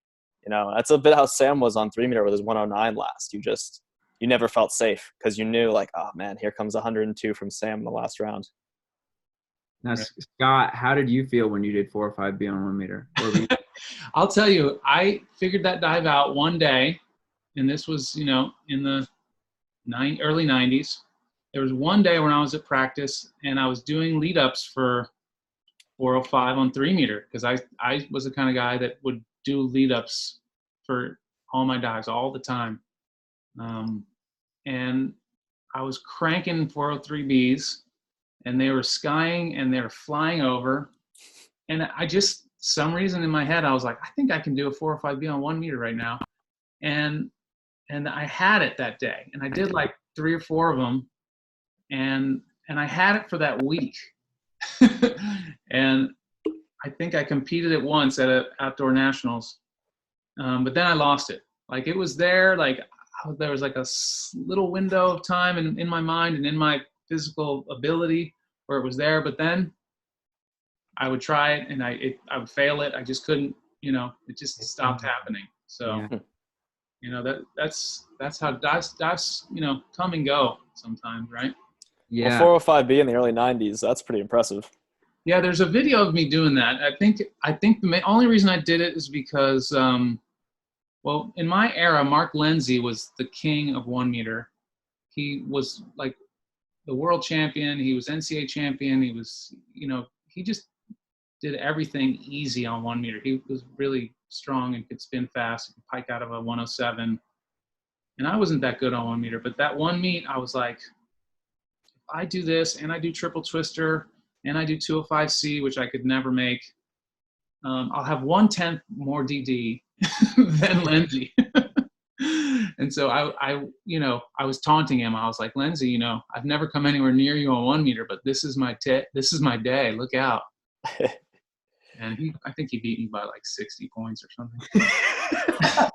That's a bit how Sam was on 3 meter with his 109 last. You never felt safe because you knew like, oh man, here comes 102 from Sam in the last round. Now, Scott, how did you feel when you did 405B on 1 meter? I'll tell you, I figured that dive out one day, and this was, in the early 90s. There was one day when I was at practice, and I was doing lead-ups for 405 on 3 meter because I was the kind of guy that would do lead-ups for all my dives all the time. And I was cranking 403Bs, and they were skying and they were flying over. And I just, some reason in my head, I was like, I think I can do a 405B on 1 meter right now. And I had it that day. And I did like 3 or 4 of them. And I had it for that week. And I think I competed it once at outdoor nationals. But then I lost it. Like it was there, like there was like a little window of time in my mind and in my physical ability where it was there, but then I would try it and I would fail it. I just couldn't, it just stopped happening. So, that's how dives, come and go sometimes, right? Yeah. Well, 405B in the early 90s, that's pretty impressive. Yeah, there's a video of me doing that. I think the only reason I did it is because, well, in my era, Mark Lindsay was the king of 1 meter. He was like the world champion. He was NCAA champion. He was, he just did everything easy on 1 meter. He was really strong and could spin fast, could pike out of a 107. And I wasn't that good on 1 meter, but that one meet, I was like, if I do this and I do triple twister and I do 205C, which I could never make, I'll have 1/10 more DD than Lindsay. And so I was taunting him. I was like, Lindsay, I've never come anywhere near you on 1 meter, but this is my day. Look out. And I think he beat me by like 60 points or something.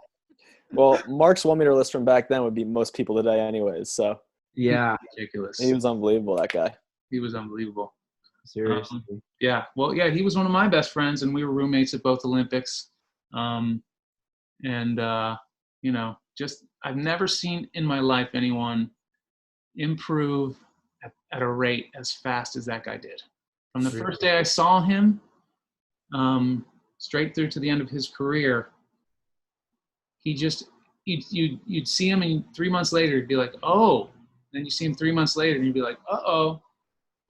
Well, Mark's 1 meter list from back then would be most people today anyways. So yeah, ridiculous. He was unbelievable, that guy. He was unbelievable. Seriously. Yeah. Well, yeah, he was one of my best friends and we were roommates at both Olympics. Just I've never seen in my life anyone improve at a rate as fast as that guy did. From the first day I saw him, straight through to the end of his career, he just you'd see him and 3 months later you'd be like, oh. Then you see him 3 months later and you'd be like, uh-oh.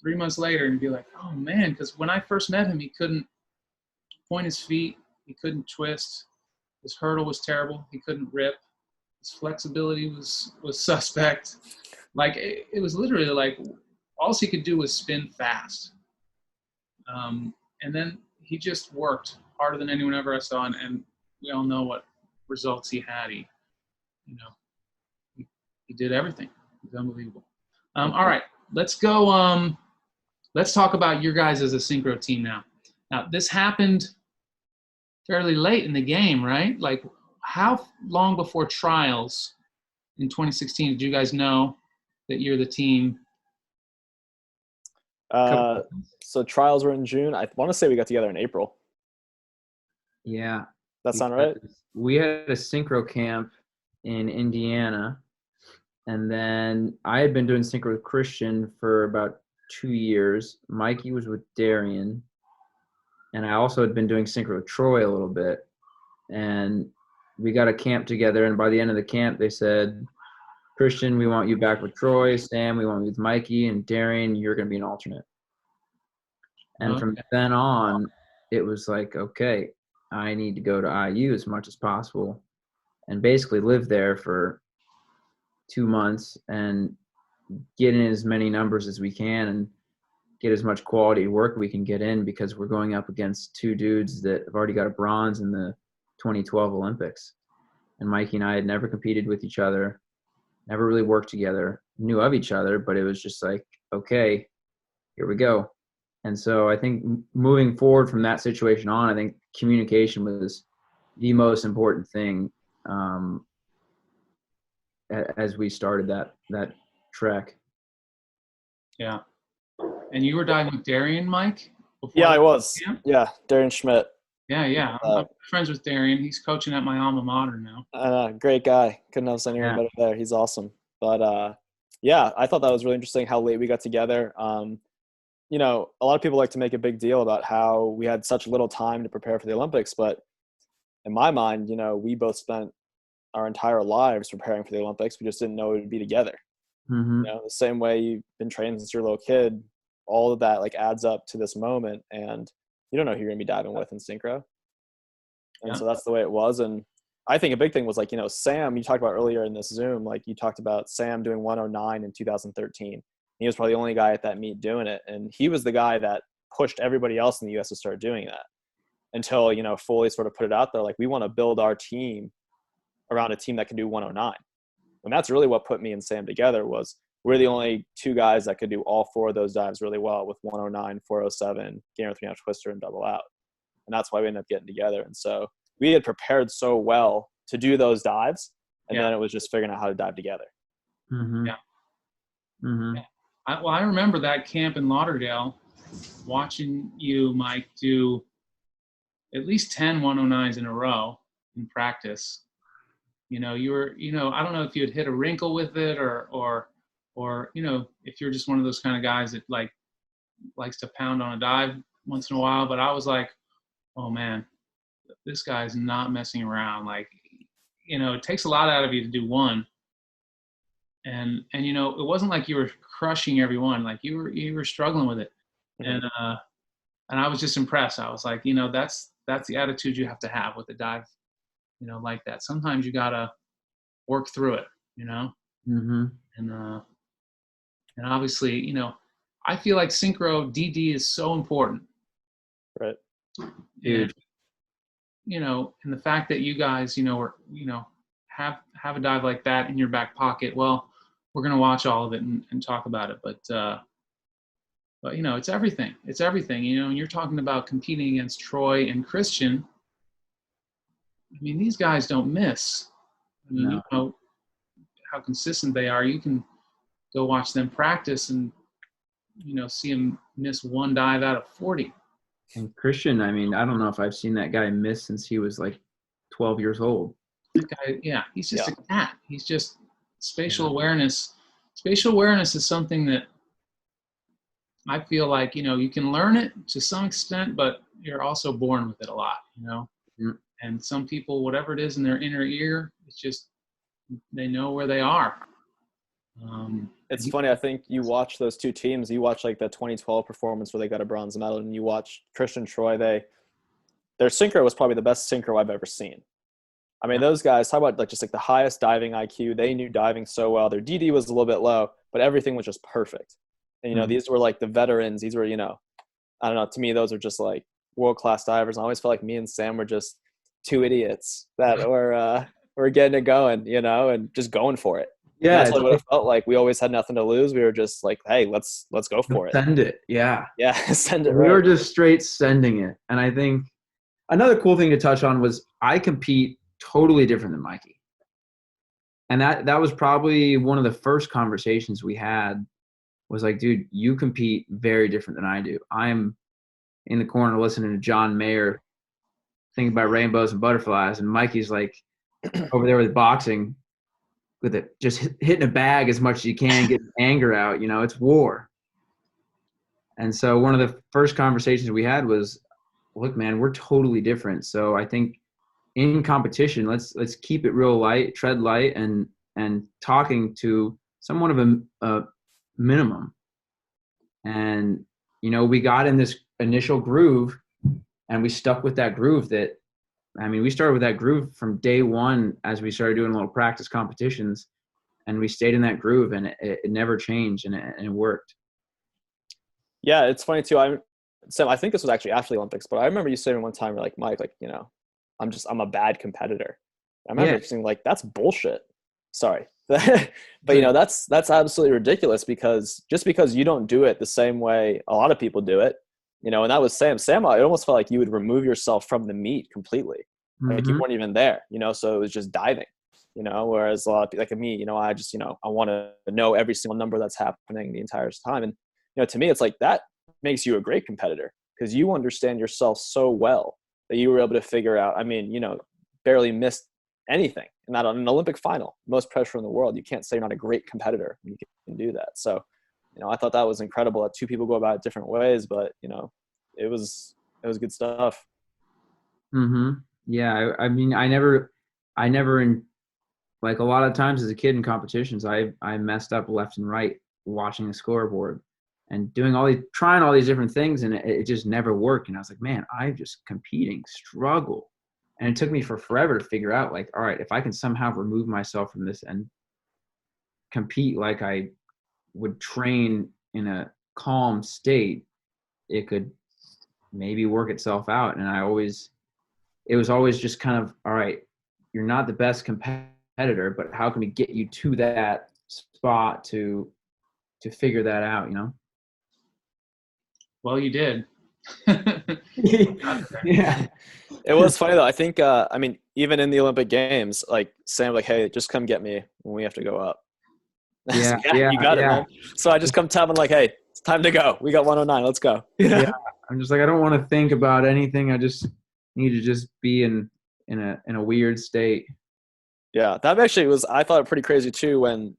3 months later and you'd be like, oh man, because when I first met him, he couldn't point his feet, he couldn't twist, his hurdle was terrible, he couldn't rip, his flexibility was suspect. Like it was literally like all he could do was spin fast. And then he just worked harder than anyone ever I saw, and we all know what results he had. He did everything. It was unbelievable. All right, let's go. Let's talk about your guys as a synchro team now. Now, this happened fairly late in the game, right? Like, how long before trials in 2016 did you guys know that you're the team? So trials were in June. I want to say we got together in April. Yeah. That sound right? We had a synchro camp in Indiana, and then I had been doing synchro with Christian for about 2 years. Mikey was with Darian, and I also had been doing synchro with Troy a little bit. And we got a camp together, and by the end of the camp, they said, Christian, we want you back with Troy. Sam, we want you with Mikey. And Darian, you're going to be an alternate. And from then on, it was like, okay, I need to go to IU as much as possible and basically live there for 2 months and get in as many numbers as we can and get as much quality work we can get in, because we're going up against 2 dudes that have already got a bronze in the 2012 Olympics. And Mikey and I had never competed with each other, never really worked together, knew of each other, but it was just like, okay, here we go. And so I think moving forward from that situation on, I think communication was the most important thing as we started that trek. Yeah. And you were diving with Darian, Mike? Yeah, I was. Camp? Yeah, Darren Schmidt. Yeah. I'm friends with Darian. He's coaching at my alma mater now. Great guy. Couldn't have said anyone Yeah. better there. He's awesome. But yeah, I thought that was really interesting how late we got together. You know, a lot of people like to make a big deal about how we had such little time to prepare for the Olympics, but in my mind, you know, we both spent our entire lives preparing for the Olympics. We just didn't know we would be together. Mm-hmm. You know, the same way you've been training since you're a little kid, all of that like adds up to this moment, and you don't know who you're gonna be diving with in synchro. And so that's the way it was. And I think a big thing was like, you know, Sam, you talked about earlier in this Zoom, like you talked about Sam doing 109 in 2013. He was probably the only guy at that meet doing it. And he was the guy that pushed everybody else in the US to start doing that until, you know, Foley sort of put it out there. Like, we want to build our team around a team that can do 109. And that's really what put me and Sam together. Was we're the only two guys that could do all four of those dives really well with 109, 407, gainer 3 twister, and double out. And that's why we ended up getting together. And so we had prepared so well to do those dives, and then it was just figuring out how to dive together. Mm-hmm. Yeah. Mm-hmm. Yeah. I remember that camp in Lauderdale, watching you, Mike, do at least 10 109s in a row in practice. You know, you were, you know, I don't know if you had hit a wrinkle with it or, you know, if you're just one of those kind of guys that like likes to pound on a dive once in a while, but I was like, oh man, this guy's not messing around. Like, you know, it takes a lot out of you to do one. And you know, it wasn't like you were crushing everyone. Like you were struggling with it. Mm-hmm. And I was just impressed. I was like, you know, that's the attitude you have to have with a dive, you know, like that. Sometimes you gotta work through it, you know. Mm-hmm. And obviously, you know, I feel like synchro DD is so important. Right. Huge. And, you know, and the fact that you guys, you know, are, you know, have a dive like that in your back pocket. Well, we're going to watch all of it and talk about it. But you know, it's everything. It's everything. You know, and you're talking about competing against Troy and Christian. I mean, these guys don't miss. I mean, you know how consistent they are. You can go watch them practice and, you know, see them miss one dive out of 40. And Christian, I mean, I don't know if I've seen that guy miss since he was like 12 years old. That guy, yeah, he's just a cat. He's just spatial awareness. Spatial awareness is something that I feel like, you know, you can learn it to some extent, but you're also born with it a lot, you know. Mm-hmm. And some people, whatever it is in their inner ear, it's just they know where they are. It's funny. I think you watch those two teams. You watch like the 2012 performance where they got a bronze medal, and you watch Christian Troy. Their synchro was probably the best synchro I've ever seen. I mean, those guys, talk about like just like the highest diving IQ. They knew diving so well. Their DD was a little bit low, but everything was just perfect. And, you know, these were like the veterans. These were, you know, I don't know. To me, those are just like world-class divers. I always felt like me and Sam were just two idiots that were getting it going, you know, and just going for it. Yeah, that's what it felt like. We always had nothing to lose. We were just like, hey, let's go for it. Send it. Yeah. Yeah, send it. We were just straight sending it. And I think another cool thing to touch on was I compete totally different than Mikey. And that was probably one of the first conversations we had was like, dude, you compete very different than I do. I'm in the corner listening to John Mayer thinking about rainbows and butterflies. And Mikey's like over there with boxing with it, just hitting a bag as much as you can, getting anger out, you know, it's war. And so one of the first conversations we had was, look, man, we're totally different. So I think in competition, let's keep it real light, tread light, and talking to somewhat of a minimum. And, you know, we got in this initial groove and we stuck with that groove we started with that groove from day one as we started doing little practice competitions, and we stayed in that groove, and it never changed, and it worked. Yeah, it's funny too. I think this was actually after the Olympics, but I remember you saying one time, you're like, Mike, like, you know, I'm a bad competitor. I remember saying like, that's bullshit. Sorry. But that's absolutely ridiculous, because just because you don't do it the same way a lot of people do it, and that was Sam. Sam, it almost felt like you would remove yourself from the meet completely. Like you weren't even there, so it was just diving, whereas a lot of people, like me, I just, I want to know every single number that's happening the entire time. And, to me, it's like that makes you a great competitor, because you understand yourself so well that you were able to figure out, barely missed anything. And not on an Olympic final, most pressure in the world. You can't say you're not a great competitor when you can do that. So, I thought that was incredible that two people go about it different ways, but, it was good stuff. Yeah. I mean, I never like a lot of times as a kid in competitions, I messed up left and right watching the scoreboard and trying all these different things, and it just never worked. And I was like, man, I'm just competing, struggle. And it took me forever to figure out, like, all right, if I can somehow remove myself from this and compete like I would train in a calm state, it could maybe work itself out. And it was always just kind of, all right, you're not the best competitor, but how can we get you to that spot to figure that out, Well, you did. Yeah. It was funny though. I think, even in the Olympic Games, like Sam, like, hey, just come get me when we have to go up. Yeah, you got it, man. So I just come tell them like, hey, it's time to go. We got 109. Let's go. Yeah. I'm just like, I don't want to think about anything. I just need to just be in a weird state. Yeah, that actually was, I thought, pretty crazy too when,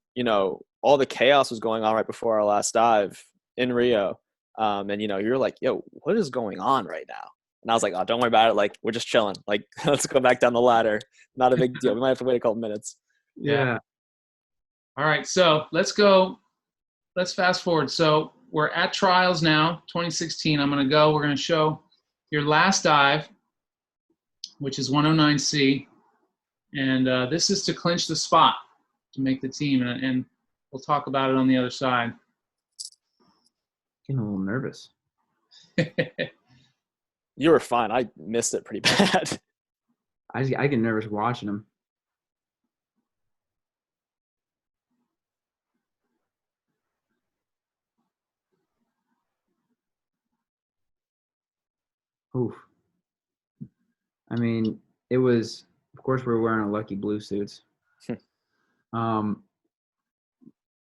all the chaos was going on right before our last dive in Rio. And, you're like, yo, what is going on right now? And I was like, oh, don't worry about it. Like, we're just chilling. Like, let's go back down the ladder. Not a big deal. We might have to wait a couple minutes. Yeah. All right. So let's fast forward. So we're at trials now, 2016. We're going to show your last dive, which is 109C. And this is to clinch the spot to make the team. And we'll talk about it on the other side. Getting a little nervous. You were fine. I missed it pretty bad. I get nervous watching them. Oof. I mean, it was, of course, we were wearing our lucky blue suits.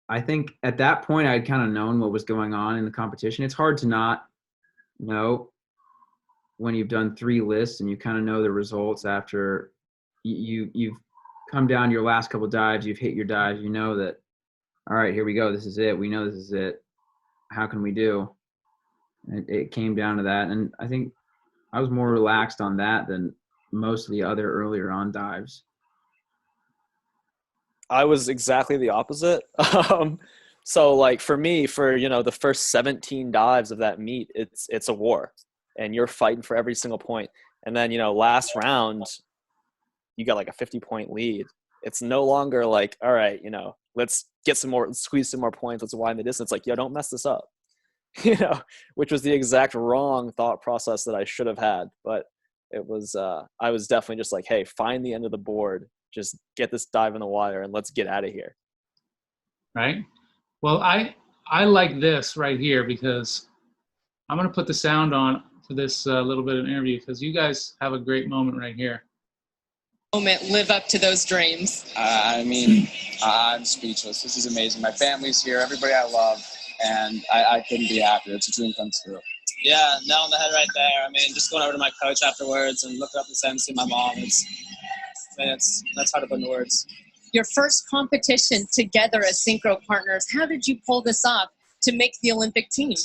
I think at that point I'd kind of known what was going on in the competition. It's hard to not know when you've done 3 lists and you kind of know the results after you've come down your last couple dives, you've hit your dives, you know that, all right, here we go. This is it. We know this is it. How can we do? And it came down to that. And I think I was more relaxed on that than most of the other earlier on dives. I was exactly the opposite. So like for me, the first 17 dives of that meet, it's a war and you're fighting for every single point. And then, last round, you got like a 50-point lead. It's no longer like, all right, let's squeeze some more points. Let's widen the distance. Like, yo, don't mess this up, which was the exact wrong thought process that I should have had. But it was, I was definitely just like, hey, find the end of the board. Just get this dive in the water and let's get out of here. Right. Well, I like this right here because I'm going to put the sound on for this little bit of interview because you guys have a great moment right here. Moment, live up to those dreams. I'm speechless. This is amazing. My family's here, everybody I love, and I couldn't be happier. It's a dream come true. Yeah, nail on the head right there. Just going over to my coach afterwards and looking up and saying to my mom, that's hard to put into words. Your first competition together as synchro partners, how did you pull this off to make the Olympic team?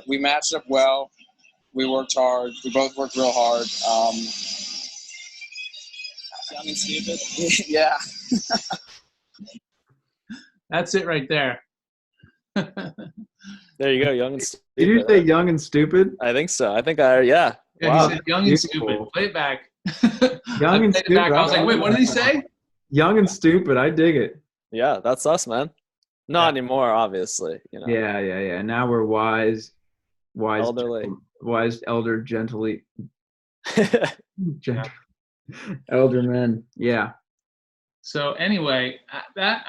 We matched up well. We worked hard. We both worked real hard. Young and stupid. Yeah. That's it right there. There you go, young and stupid. Did you say young and stupid? I think so. Yeah, Wow. he said young and stupid. Play it back. Young and stupid. I was like, wait, what did he say? Young and stupid. I dig it. Yeah, that's us, man. Not anymore, obviously. Yeah. Now we're wise, elderly, elder, gently, elder men. Yeah. So anyway, that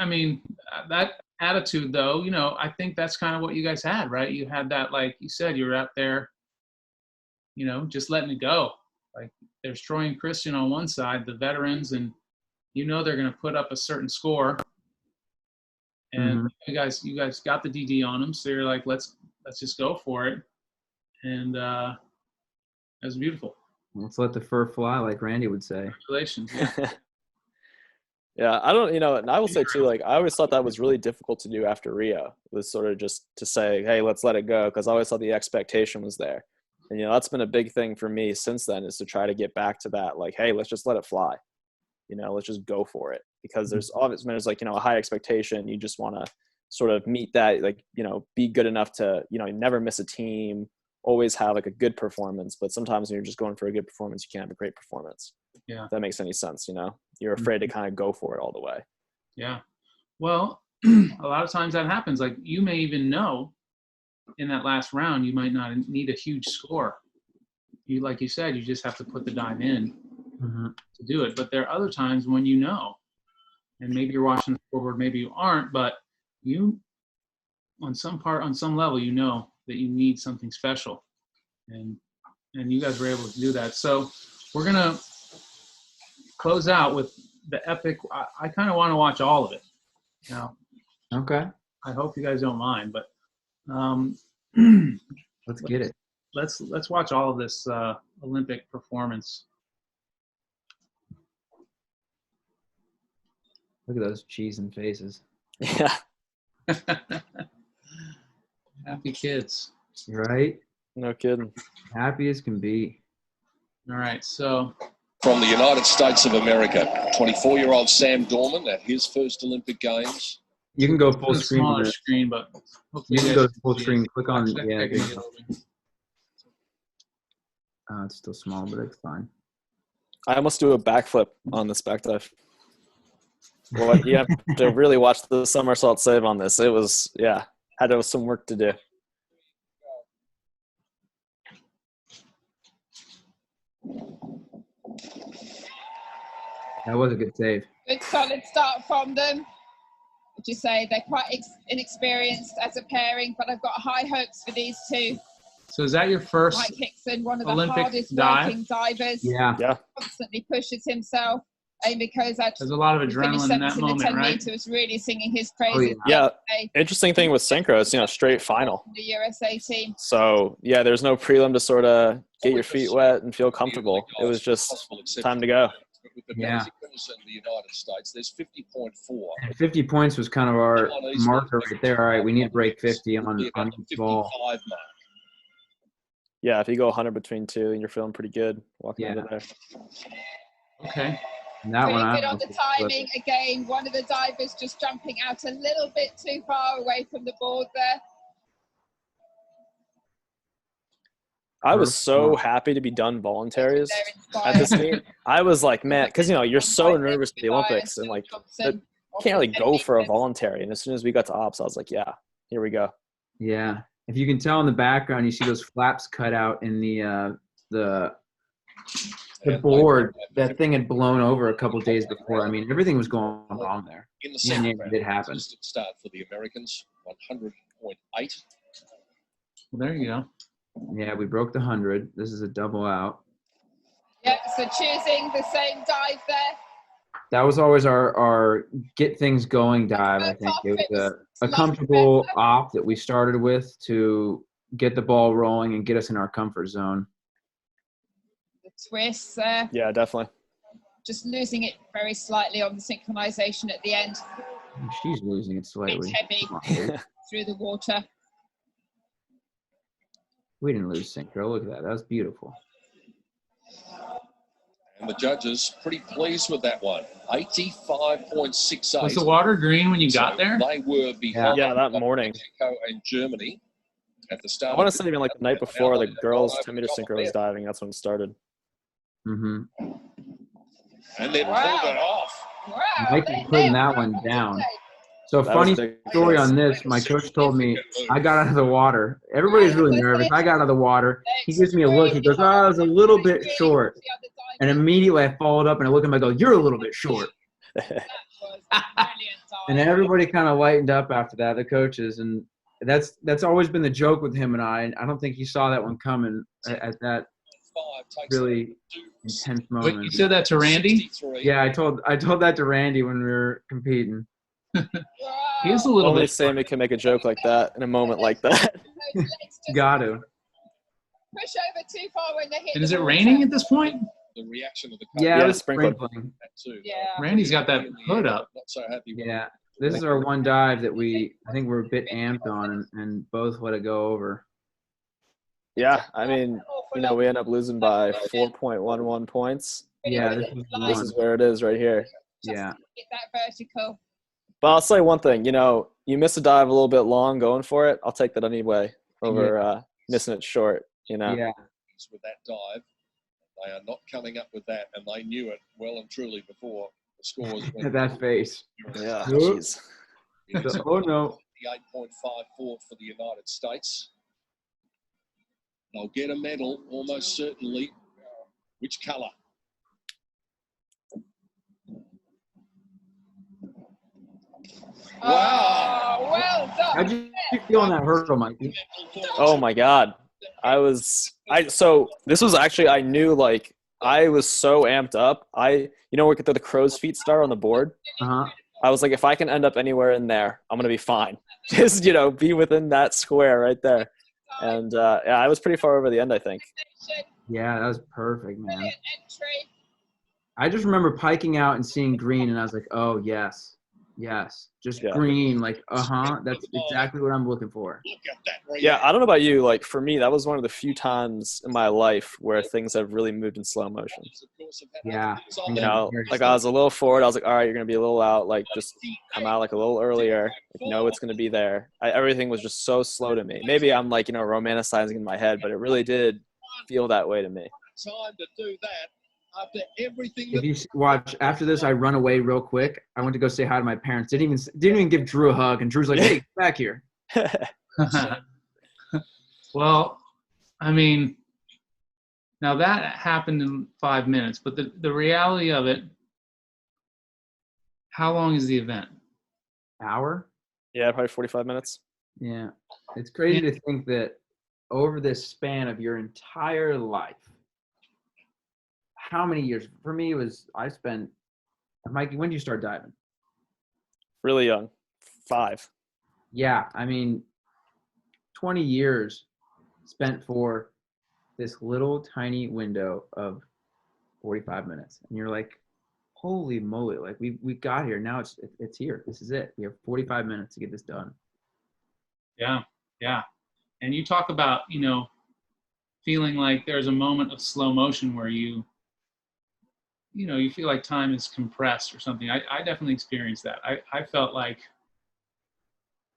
attitude though, I think that's kind of what you guys had, right? You had that, like you said, you were out there, just letting it go. Like there's Troy and Christian on one side, the veterans, and they're going to put up a certain score. And you guys got the DD on them, so you're like, let's just go for it. And that was beautiful. Let's let the fur fly, like Randy would say. Congratulations. Yeah, I don't, and I will say too, like I always thought that was really difficult to do after Rio, was sort of just to say, hey, let's let it go, because I always thought the expectation was there. And that's been a big thing for me since then, is to try to get back to that, like, hey, let's just let it fly. Let's just go for it, because there's like, a high expectation. You just want to sort of meet that, like, be good enough to, never miss a team, always have like a good performance. But sometimes when you're just going for a good performance, you can't have a great performance. Yeah. If that makes any sense, you're afraid to kind of go for it all the way. Yeah. Well, a lot of times that happens. Like you may even know in that last round, you might not need a huge score. Like you said, you just have to put the dive in to do it. But there are other times when and maybe you're watching the scoreboard, maybe you aren't, but you, on some level, that you need something special. And you guys were able to do that. So we're going to close out with the epic. I kind of want to watch all of it now. Okay. I hope you guys don't mind, but let's get it. Let's watch all of this Olympic performance. Look at those cheesing faces. Yeah. Happy kids. Right? No kidding. Happy as can be. All right, so. From the United States of America, 24-year-old Sam Dorman at his first Olympic Games. You can go full screen. Smaller screen, but you can go full screen. Click on it's still small, but it's fine. I almost do a backflip on this back dive. Well, you have to really watch the somersault save on this. It was, had some work to do. That was a good save. Good solid start from them. Would you say they're quite inexperienced as a pairing, but I've got high hopes for these two. So is that your first Mike Hixon, one of the Olympic hardest dive? working divers. Yeah. Constantly pushes himself. Amy Kozak. There's a lot of adrenaline in that moment, the 10 right? meters, really singing his praises. Yeah. Interesting thing with synchro is, straight final. The USA team. So, there's no prelim to sort of get your feet wet and feel comfortable. It was just time to go. Yeah. In the United States, there's 50.4. And 50 points was kind of our marker right there. All right, we need to break 50 on each ball. Yeah, if you go 100 between two, and you're feeling pretty good walking into there. Okay. And that pretty one, good on the timing. Again, one of the divers just jumping out a little bit too far away from the board there. I was so happy to be done voluntaries at this meet. I was like, man, because you're so nervous for the Olympics, and like you can't really go for a voluntary. And as soon as we got to ops, I was like, yeah, here we go. Yeah, if you can tell in the background, you see those flaps cut out in the board. That thing had blown over a couple of days before. I mean, everything was going wrong there. In the second round, it did happen. Start for the Americans, 100.8. Well, there you go. Yeah, we broke the 100. This is a double out. Yep, so choosing the same dive there. That was always our get things going dive, I think. It was a comfortable op that we started with to get the ball rolling and get us in our comfort zone. The twist there. Yeah, definitely. Just losing it very slightly on the synchronization at the end. She's losing it slightly. It's heavy through the water. We didn't lose synchro. Look at that. That was beautiful. And the judges pretty pleased with that one. 85.68. Was the water green when you got there? They were behind that morning. Mexico and Germany at the start. I want to say even like the night before the girls' 10-meter synchro was diving. That's when it started. Mm-hmm. And then pulled it off. Wow. Mike is putting that one down. So a funny story on this, my coach told me I got out of the water. Everybody's really nervous. I got out of the water. He gives me a look. He goes, I was a little bit short. And immediately I followed up and I look at him, I go, you're a little bit short. And everybody kind of lightened up after that, the coaches, and that's always been the joke with him and I. I don't think he saw that one coming at that really intense Wait, moment. you said that to Randy? Yeah, I told that to Randy when we were competing. He's a little Only bit. Sammy can make a joke like that in a moment like that. Got to. Push over too far when they hit. And is it raining at this point? The reaction of the Yeah, Yeah, it was sprinkling. sprinkling. too. Yeah. Randy's got that hood up. Not so happy. Yeah, this is our one dive that I think we're a bit amped on, and both let it go over. Yeah, I mean, we end up losing by 4.11 points. Yeah, this was the This one. is where it is right here. Yeah. Get that vertical. But I'll say one thing, you miss a dive a little bit long going for it. I'll take that anyway over missing it short, Yeah. With that dive, they are not coming up with that, and they knew it well and truly before the scores went. That face. Yeah, Nope. jeez. Oh no. The 8.54 for the United States. They'll get a medal almost certainly. Which colour? Wow. Oh, well done. How'd you feel on that hurdle, Mikey? Oh my God. So this was actually, I knew I was so amped up. Where the crow's feet start on the board. Uh-huh. I was like, if I can end up anywhere in there, I'm going to be fine. Just, be within that square right there. And I was pretty far over the end, I think. Yeah, that was perfect, man. Brilliant entry. I just remember piking out and seeing green, and I was like, oh, yes. Yes. Just Yeah. green, that's exactly what I'm looking for. Look at that. Yeah, I don't know about you. For me, that was one of the few times in my life where things have really moved in slow motion. Yeah. I was a little forward. I was like, all right, you're going to be a little out. Just come out a little earlier. It's going to be there. Everything was just so slow to me. Maybe I'm romanticizing in my head, but it really did feel that way to me. Time to do that after everything. If you watch after this, I run away real quick. I went to go say hi to my parents. Didn't even give Drew a hug, and Drew's like, "Hey, get back here." Well, I mean, now that happened in 5 minutes, but the reality of it, how long is the event? Hour? Yeah, probably 45 minutes. Yeah. It's crazy to think that over this span of your entire life, how many years? For me, Mikey, when did you start diving? Really young. 5. Yeah, 20 years spent for this little tiny window of 45 minutes. And you're like, holy moly, we got here. Now it's here. This is it. We have 45 minutes to get this done. Yeah. And you talk about, feeling like there's a moment of slow motion where you feel like time is compressed or something. I definitely experienced that. I felt like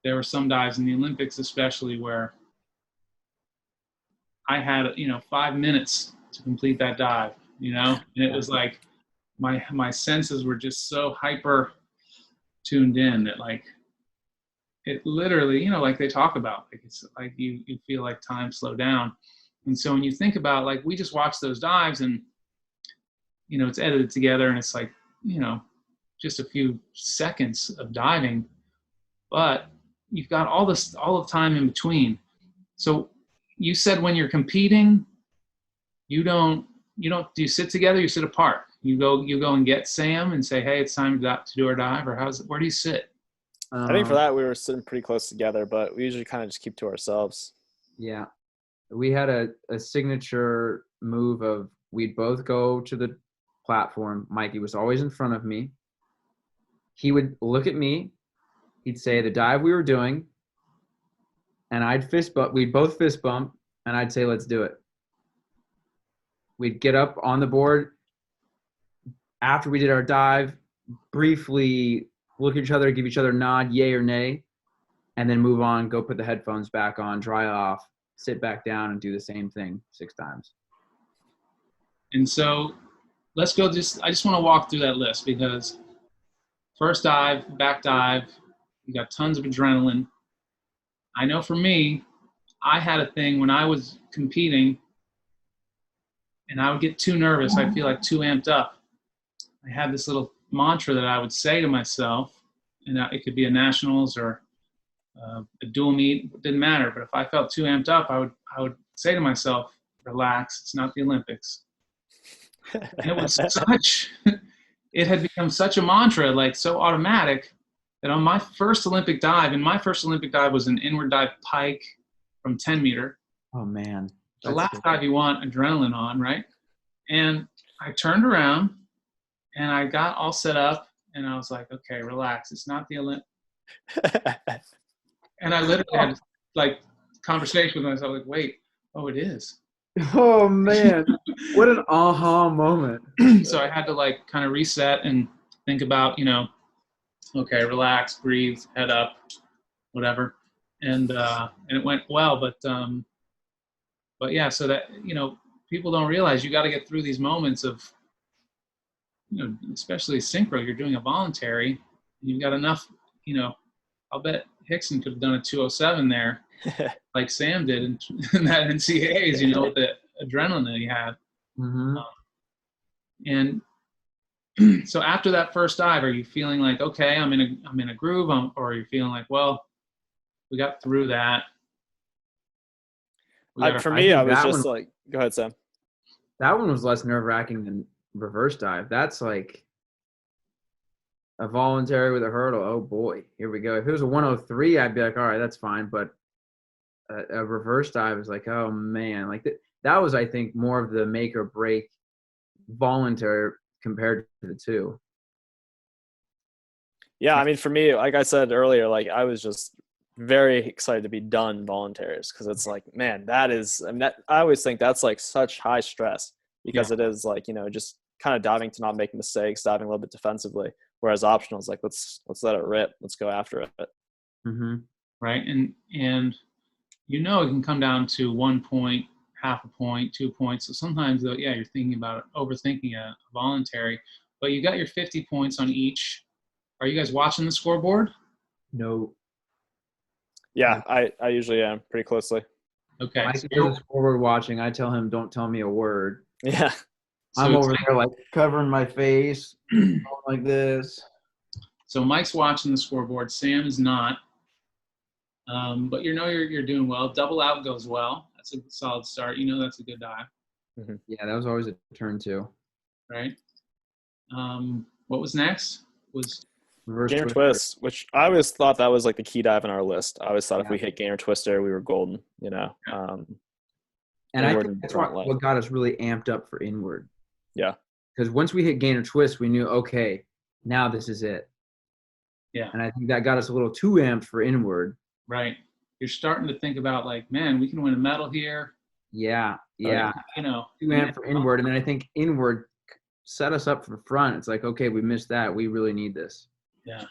there were some dives in the Olympics especially where I had 5 minutes to complete that dive, and it was like my senses were just so hyper tuned in that it literally, like they talk about, it's like you feel like time slowed down. And so when you think about we just watched those dives and it's edited together and it's just a few seconds of diving, but you've got all of time in between. So you said when you're competing, do you sit together? You sit apart. You go and get Sam and say, hey, it's time to do our dive, or where do you sit? I think for that we were sitting pretty close together, but we usually kind of just keep to ourselves. Yeah. We had a signature move of we'd both go to the platform. Mikey was always in front of me. He would look at me. He'd say the dive we were doing, and we'd both fist bump, and I'd say, let's do it. We'd get up on the board after we did our dive, briefly look at each other, give each other a nod, yay or nay, and then move on, go put the headphones back on, dry off, sit back down, and do the same thing 6 times. And so let's go I just want to walk through that list because first dive, back dive, you got tons of adrenaline. I know for me, I had a thing when I was competing and I would get too nervous. I'd feel too amped up. I had this little mantra that I would say to myself, and it could be a nationals or a dual meet, it didn't matter. But if I felt too amped up, I would say to myself, relax, it's not the Olympics. And it was it had become such a mantra, like so automatic, that on my first Olympic dive, and my first Olympic dive was an inward dive pike from 10 meter. Oh man. The last dive you want adrenaline on, right? And I turned around and I got all set up and I was like, okay, relax. It's not the Olympics. And I literally had like conversation with myself, like, wait, oh, it is. Oh man, what an aha moment. So I had to like kind of reset and think about, okay, relax, breathe, head up, whatever. And it went well, but yeah, so that, people don't realize you got to get through these moments of, especially synchro, you're doing a voluntary, you've got enough, I'll bet Hixon could have done a 207 there, like Sam did in that NCAAs, with the adrenaline that he had. Mm-hmm. And so after that first dive, are you feeling like, okay, I'm in a groove, or are you feeling like, well, we got through that? For me, I was just like, go ahead, Sam. That one was less nerve-wracking than reverse dive. That's like a voluntary with a hurdle. Oh boy, here we go. If it was a 103, I'd be like, all right, that's fine. But a reverse dive is like, oh man, like that was, I think, more of the make or break voluntary compared to the two. Yeah, I mean, for me, like I said earlier, like I was just very excited to be done voluntaries, because it's like, man, I always think that's like such high stress, because it is like, just kind of diving to not making mistakes, diving a little bit defensively, whereas optional is like, let's let it rip, let's go after it. Mm-hmm. Right, and it can come down to 1 point, half a point, 2 points. So sometimes, though, you're thinking about it, overthinking a voluntary, but you got your 50 points on each. Are you guys watching the scoreboard? No. Yeah, I usually am pretty closely. Okay. Mike does scoreboard watching. I tell him, don't tell me a word. Yeah. I'm over there like covering my face like this. So Mike's watching the scoreboard. Sam is not. But you're doing well. Double out goes well. That's a solid start. That's a good dive. Mm-hmm. Yeah, that was always a turn two. Right. What was next? Was reverse Gainer twist, which I always thought that was like the key dive in our list. I always thought if we hit Gainer twister, we were golden. And I think that's what got us really amped up for inward. Yeah. Because once we hit Gainer twist, we knew, okay, now this is it. Yeah. And I think that got us a little too amped for inward. Right. You're starting to think about like, man, we can win a medal here. Yeah. Too amped for inward. And then I think inward set us up for the front. It's like, okay, we missed that. We really need this. Yeah.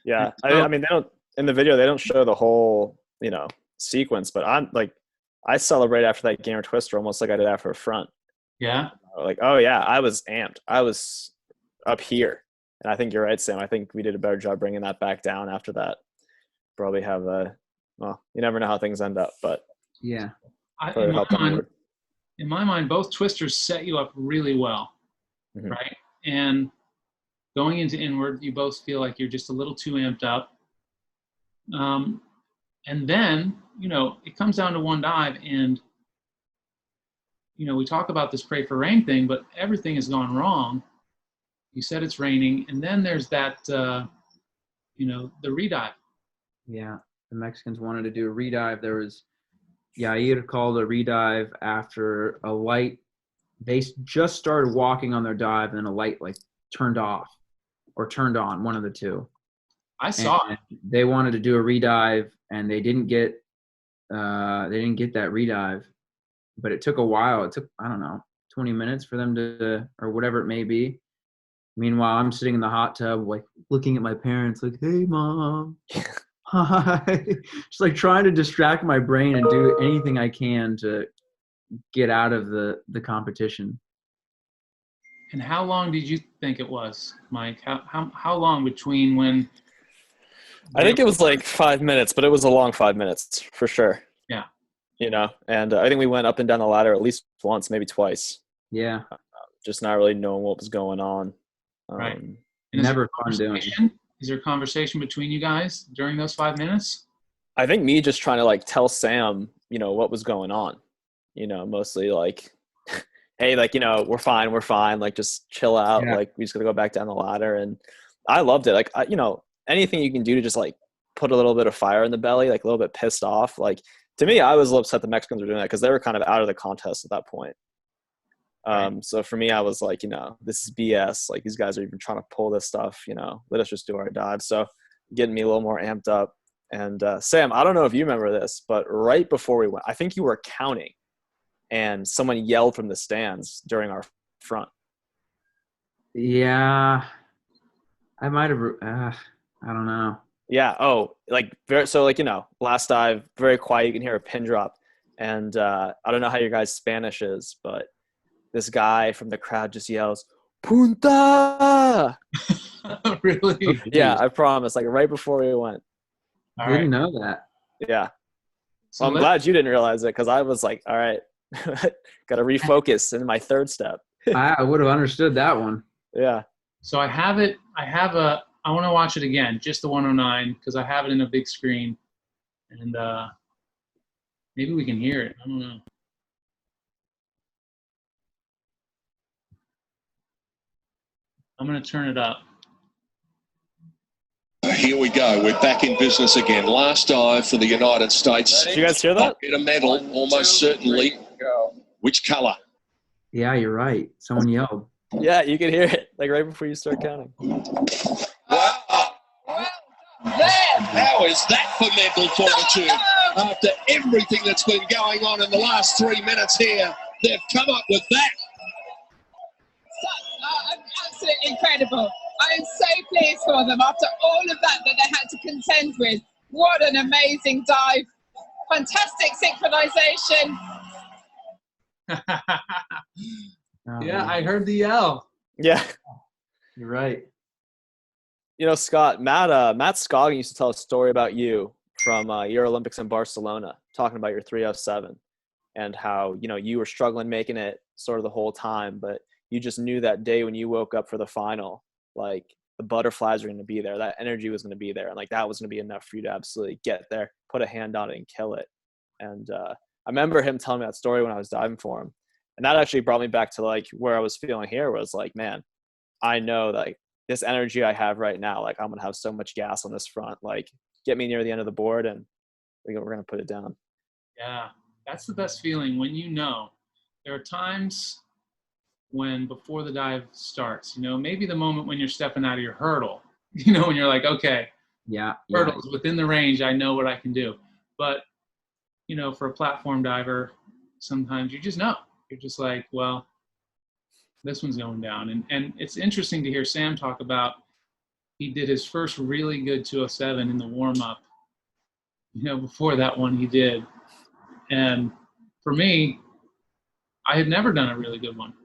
Yeah. I mean, they don't, in the video, they don't show the whole, sequence, but I'm like, I celebrate after that Gainer twister almost like I did after a front. Yeah. Like, oh yeah, I was amped. I was up here. And I think you're right, Sam. I think we did a better job bringing that back down after that. Probably have you never know how things end up, but yeah. In my mind, both twisters set you up really well, mm-hmm. right? And going into inward, you both feel like you're just a little too amped up. And then, it comes down to one dive, and, we talk about this pray for rain thing, but everything has gone wrong. You said it's raining, and then there's that, the redive. Yeah, the Mexicans wanted to do a redive. There was, Yair called a redive after a light. They just started walking on their dive, and then a light like turned off or turned on, one of the two. I saw it. They wanted to do a redive, and they didn't get that redive. But it took a while. It took, I don't know, 20 minutes for them to, or whatever it may be. Meanwhile, I'm sitting in the hot tub, like looking at my parents, like, "Hey, Mom." Hi. Just like trying to distract my brain and do anything I can to get out of the competition. And how long did you think it was, Mike? How long between when? I think it was like 5 minutes, but it was a long 5 minutes for sure. Yeah. And I think we went up and down the ladder at least once, maybe twice. Yeah. Just not really knowing what was going on. Right. And is Never fun doing. Is there a conversation between you guys during those 5 minutes? I think me just trying to like tell Sam, what was going on, mostly like, hey, like, we're fine. Like, just chill out. Yeah. Like, we just got to go back down the ladder. And I loved it. Like, anything you can do to just like put a little bit of fire in the belly, like a little bit pissed off. Like, to me, I was a little upset the Mexicans were doing that because they were kind of out of the contest at that point. So for me, I was like, this is BS. Like, these guys are even trying to pull this stuff, let us just do our dive. So getting me a little more amped up. And Sam, I don't know if you remember this, but right before we went, I think you were counting and someone yelled from the stands during our front. Yeah, I might have. I don't know. Yeah. Oh, like last dive, very quiet. You can hear a pin drop. And I don't know how your guys' Spanish is, but this guy from the crowd just yells, "Punta!" Really? Yeah, I promise. Like right before we went. I didn't know that. Yeah. So I'm glad you didn't realize it because I was like, all right, got to refocus in my third step. I would have understood that one. Yeah. So I have it. I want to watch it again, just the 109, because I have it in a big screen. And maybe we can hear it. I don't know. I'm going to turn it up. Here we go. We're back in business again. Last dive for the United States. Did you guys hear that? Get a medal, almost certainly. Which color? Yeah, you're right. Someone yelled. Yeah, you can hear it like right before you start counting. Wow. How is that for mental fortitude? After everything that's been going on in the last 3 minutes here, they've come up with that. Absolutely incredible. I am so pleased for them after all of that they had to contend with. What an amazing dive. Fantastic synchronization. Yeah, I heard the yell. Yeah. You're right. Scott, Matt Scoggin used to tell a story about you from your Olympics in Barcelona, talking about your 307 and how, you were struggling making it sort of the whole time, but you just knew that day when you woke up for the final, like the butterflies were going to be there. That energy was going to be there. And like, that was going to be enough for you to absolutely get there, put a hand on it and kill it. And I remember him telling me that story when I was diving for him. And that actually brought me back to like where I was feeling here was like, man, I know like this energy I have right now, like I'm going to have so much gas on this front, like get me near the end of the board and we're going to put it down. Yeah, that's the best feeling when there are times when before the dive starts, maybe the moment when you're stepping out of your hurdle, when you're like, okay, hurdles within the range, I know what I can do. But, for a platform diver, sometimes you just know. You're just like, well, this one's going down. And it's interesting to hear Sam talk about he did his first really good 207 in the warm-up, before that one he did. And for me, I had never done a really good one,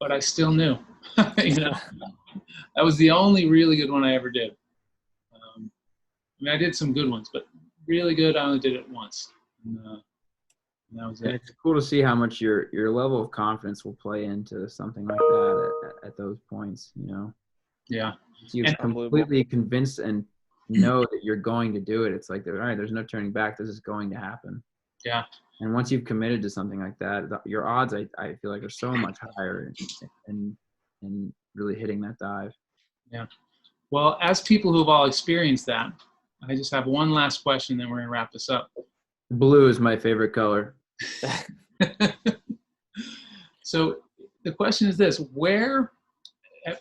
but I still knew. That was the only really good one I ever did. I did some good ones, but really good, I only did it once. And that was it. And it's cool to see how much your level of confidence will play into something like that at those points, Yeah. You're completely convinced and know that you're going to do it. It's like, all right, there's no turning back. This is going to happen. Yeah. And once you've committed to something like that, your odds, I feel like, are so much higher in really hitting that dive. Yeah. Well, as people who have all experienced that, I just have one last question, then we're going to wrap this up. Blue is my favorite color. So the question is this: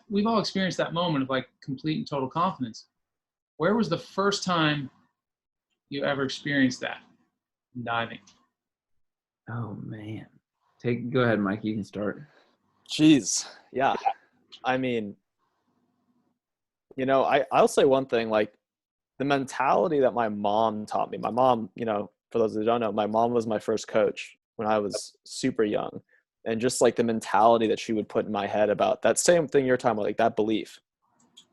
we've all experienced that moment of like complete and total confidence. Where was the first time you ever experienced that in diving? Oh man. Go ahead, Mike, you can start. Jeez. Yeah. I mean, I'll say one thing, like the mentality that my mom taught me. My mom, for those who don't know, my mom was my first coach when I was super young. And just like the mentality that she would put in my head about that same thing you're talking about, like that belief,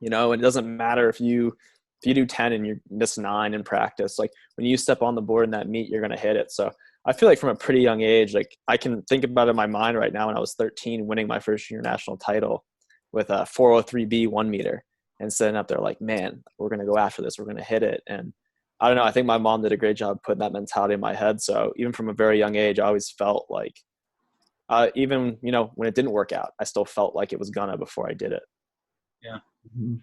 and it doesn't matter if you do 10 and you miss 9 in practice, like when you step on the board in that meet, you're going to hit it. So I feel like from a pretty young age, like I can think about it in my mind right now when I was 13, winning my first junior national title. with a 403B 1 meter and sitting up there like, man, we're going to go after this. We're going to hit it. And I don't know. I think my mom did a great job putting that mentality in my head. So even from a very young age, I always felt like, even, you know, when it didn't work out, I still felt like it was gonna before I did it. Yeah. Mm-hmm.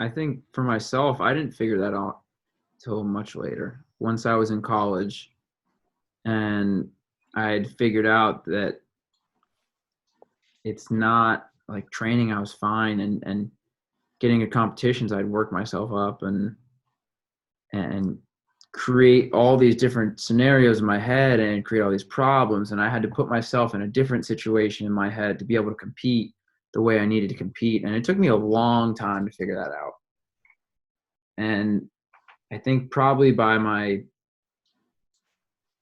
I think for myself, I didn't figure that out till much later. Once I was in college and I had figured out that it's not like training, I was fine, and getting into competitions, I'd work myself up and create all these different scenarios in my head and create all these problems. And I had to put myself in a different situation in my head to be able to compete the way I needed to compete. And it took me a long time to figure that out. And I think probably by my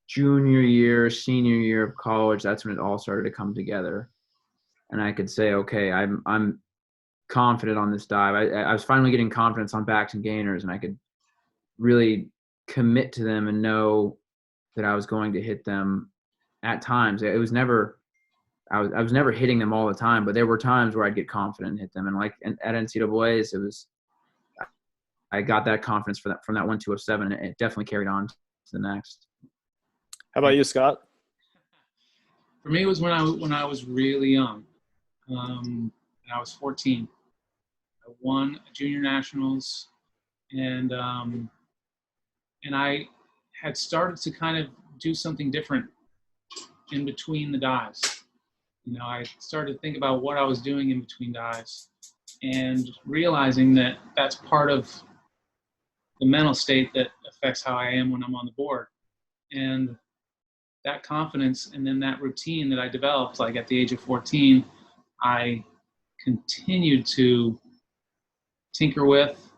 junior year, senior year of college, that's when it all started to come together. And I could say, okay, I'm confident on this dive. I was finally getting confidence on backs and gainers, and I could really commit to them and know that I was going to hit them at times. It was never, I was never hitting them all the time, but there were times where I'd get confident and hit them. And like at NCAAs, I got that confidence from that 1-207, and it definitely carried on to the next. How about you, Scott? For me, it was when I was really young. And I was 14. I won junior nationals, and I had started to kind of do something different in between the dives. You know, I started to think about what I was doing in between dives and realizing that that's part of the mental state that affects how I am when I'm on the board. And that confidence and then that routine that I developed, like at the age of 14, I continued to tinker with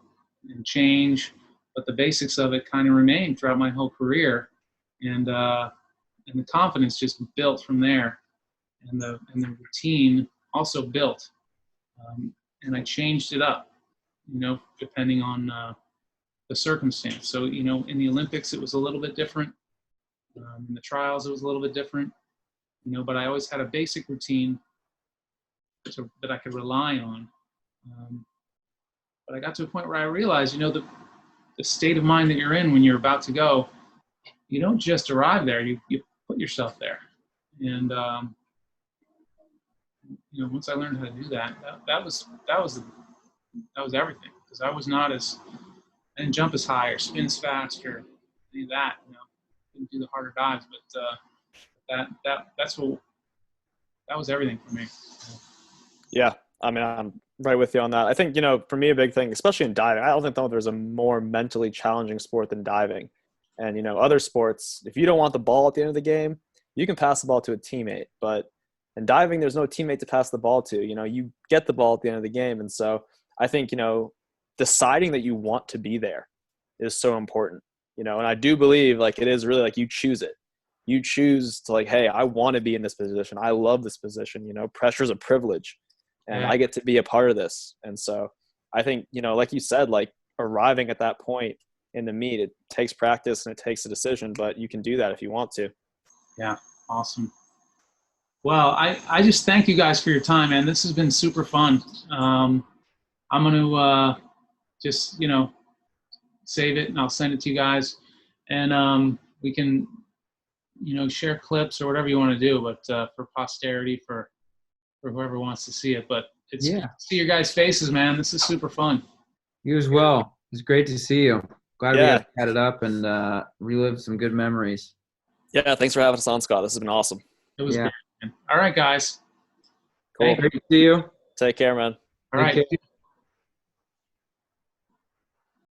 and change, but the basics of it kind of remained throughout my whole career. And the confidence just built from there. And the routine also built. And I changed it up, you know, depending on the circumstance. So, you know, in the Olympics, it was a little bit different. In the trials, it was a little bit different, you know, but I always had a basic routine that I could rely on. But I got to a point where I realized, you know, the state of mind that you're in when you're about to go, you don't just arrive there, you put yourself there. And, you know, once I learned how to do that was everything, because I didn't jump as high or spin as fast or any of that, you know. Didn't do the harder dives, but that was everything for me. Yeah, I mean, I'm right with you on that. I think, you know, for me, a big thing, especially in diving, I don't think there's a more mentally challenging sport than diving. And, you know, other sports, if you don't want the ball at the end of the game, you can pass the ball to a teammate. But in diving, there's no teammate to pass the ball to. You know, you get the ball at the end of the game. And so I think, you know, deciding that you want to be there is so important. You know, and I do believe like it is really like you choose it. You choose to like, hey, I want to be in this position. I love this position. You know, pressure is a privilege, and I get to be a part of this. And so I think, you know, like you said, like arriving at that point in the meet, it takes practice and it takes a decision, but you can do that if you want to. Yeah, awesome. Well, I just thank you guys for your time, man. This has been super fun. I'm going to just, you know, save it and I'll send it to you guys, and we can, you know, share clips or whatever you want to do, but for posterity, for whoever wants to see it. But it's good to see your guys' faces, man. This is super fun. You as well. It's great to see you. Glad we got it up and relived some good memories. Yeah, thanks for having us on, Scott. This has been awesome. It was great, man. All right, guys. Cool. Great to see you. Take care, man. All right.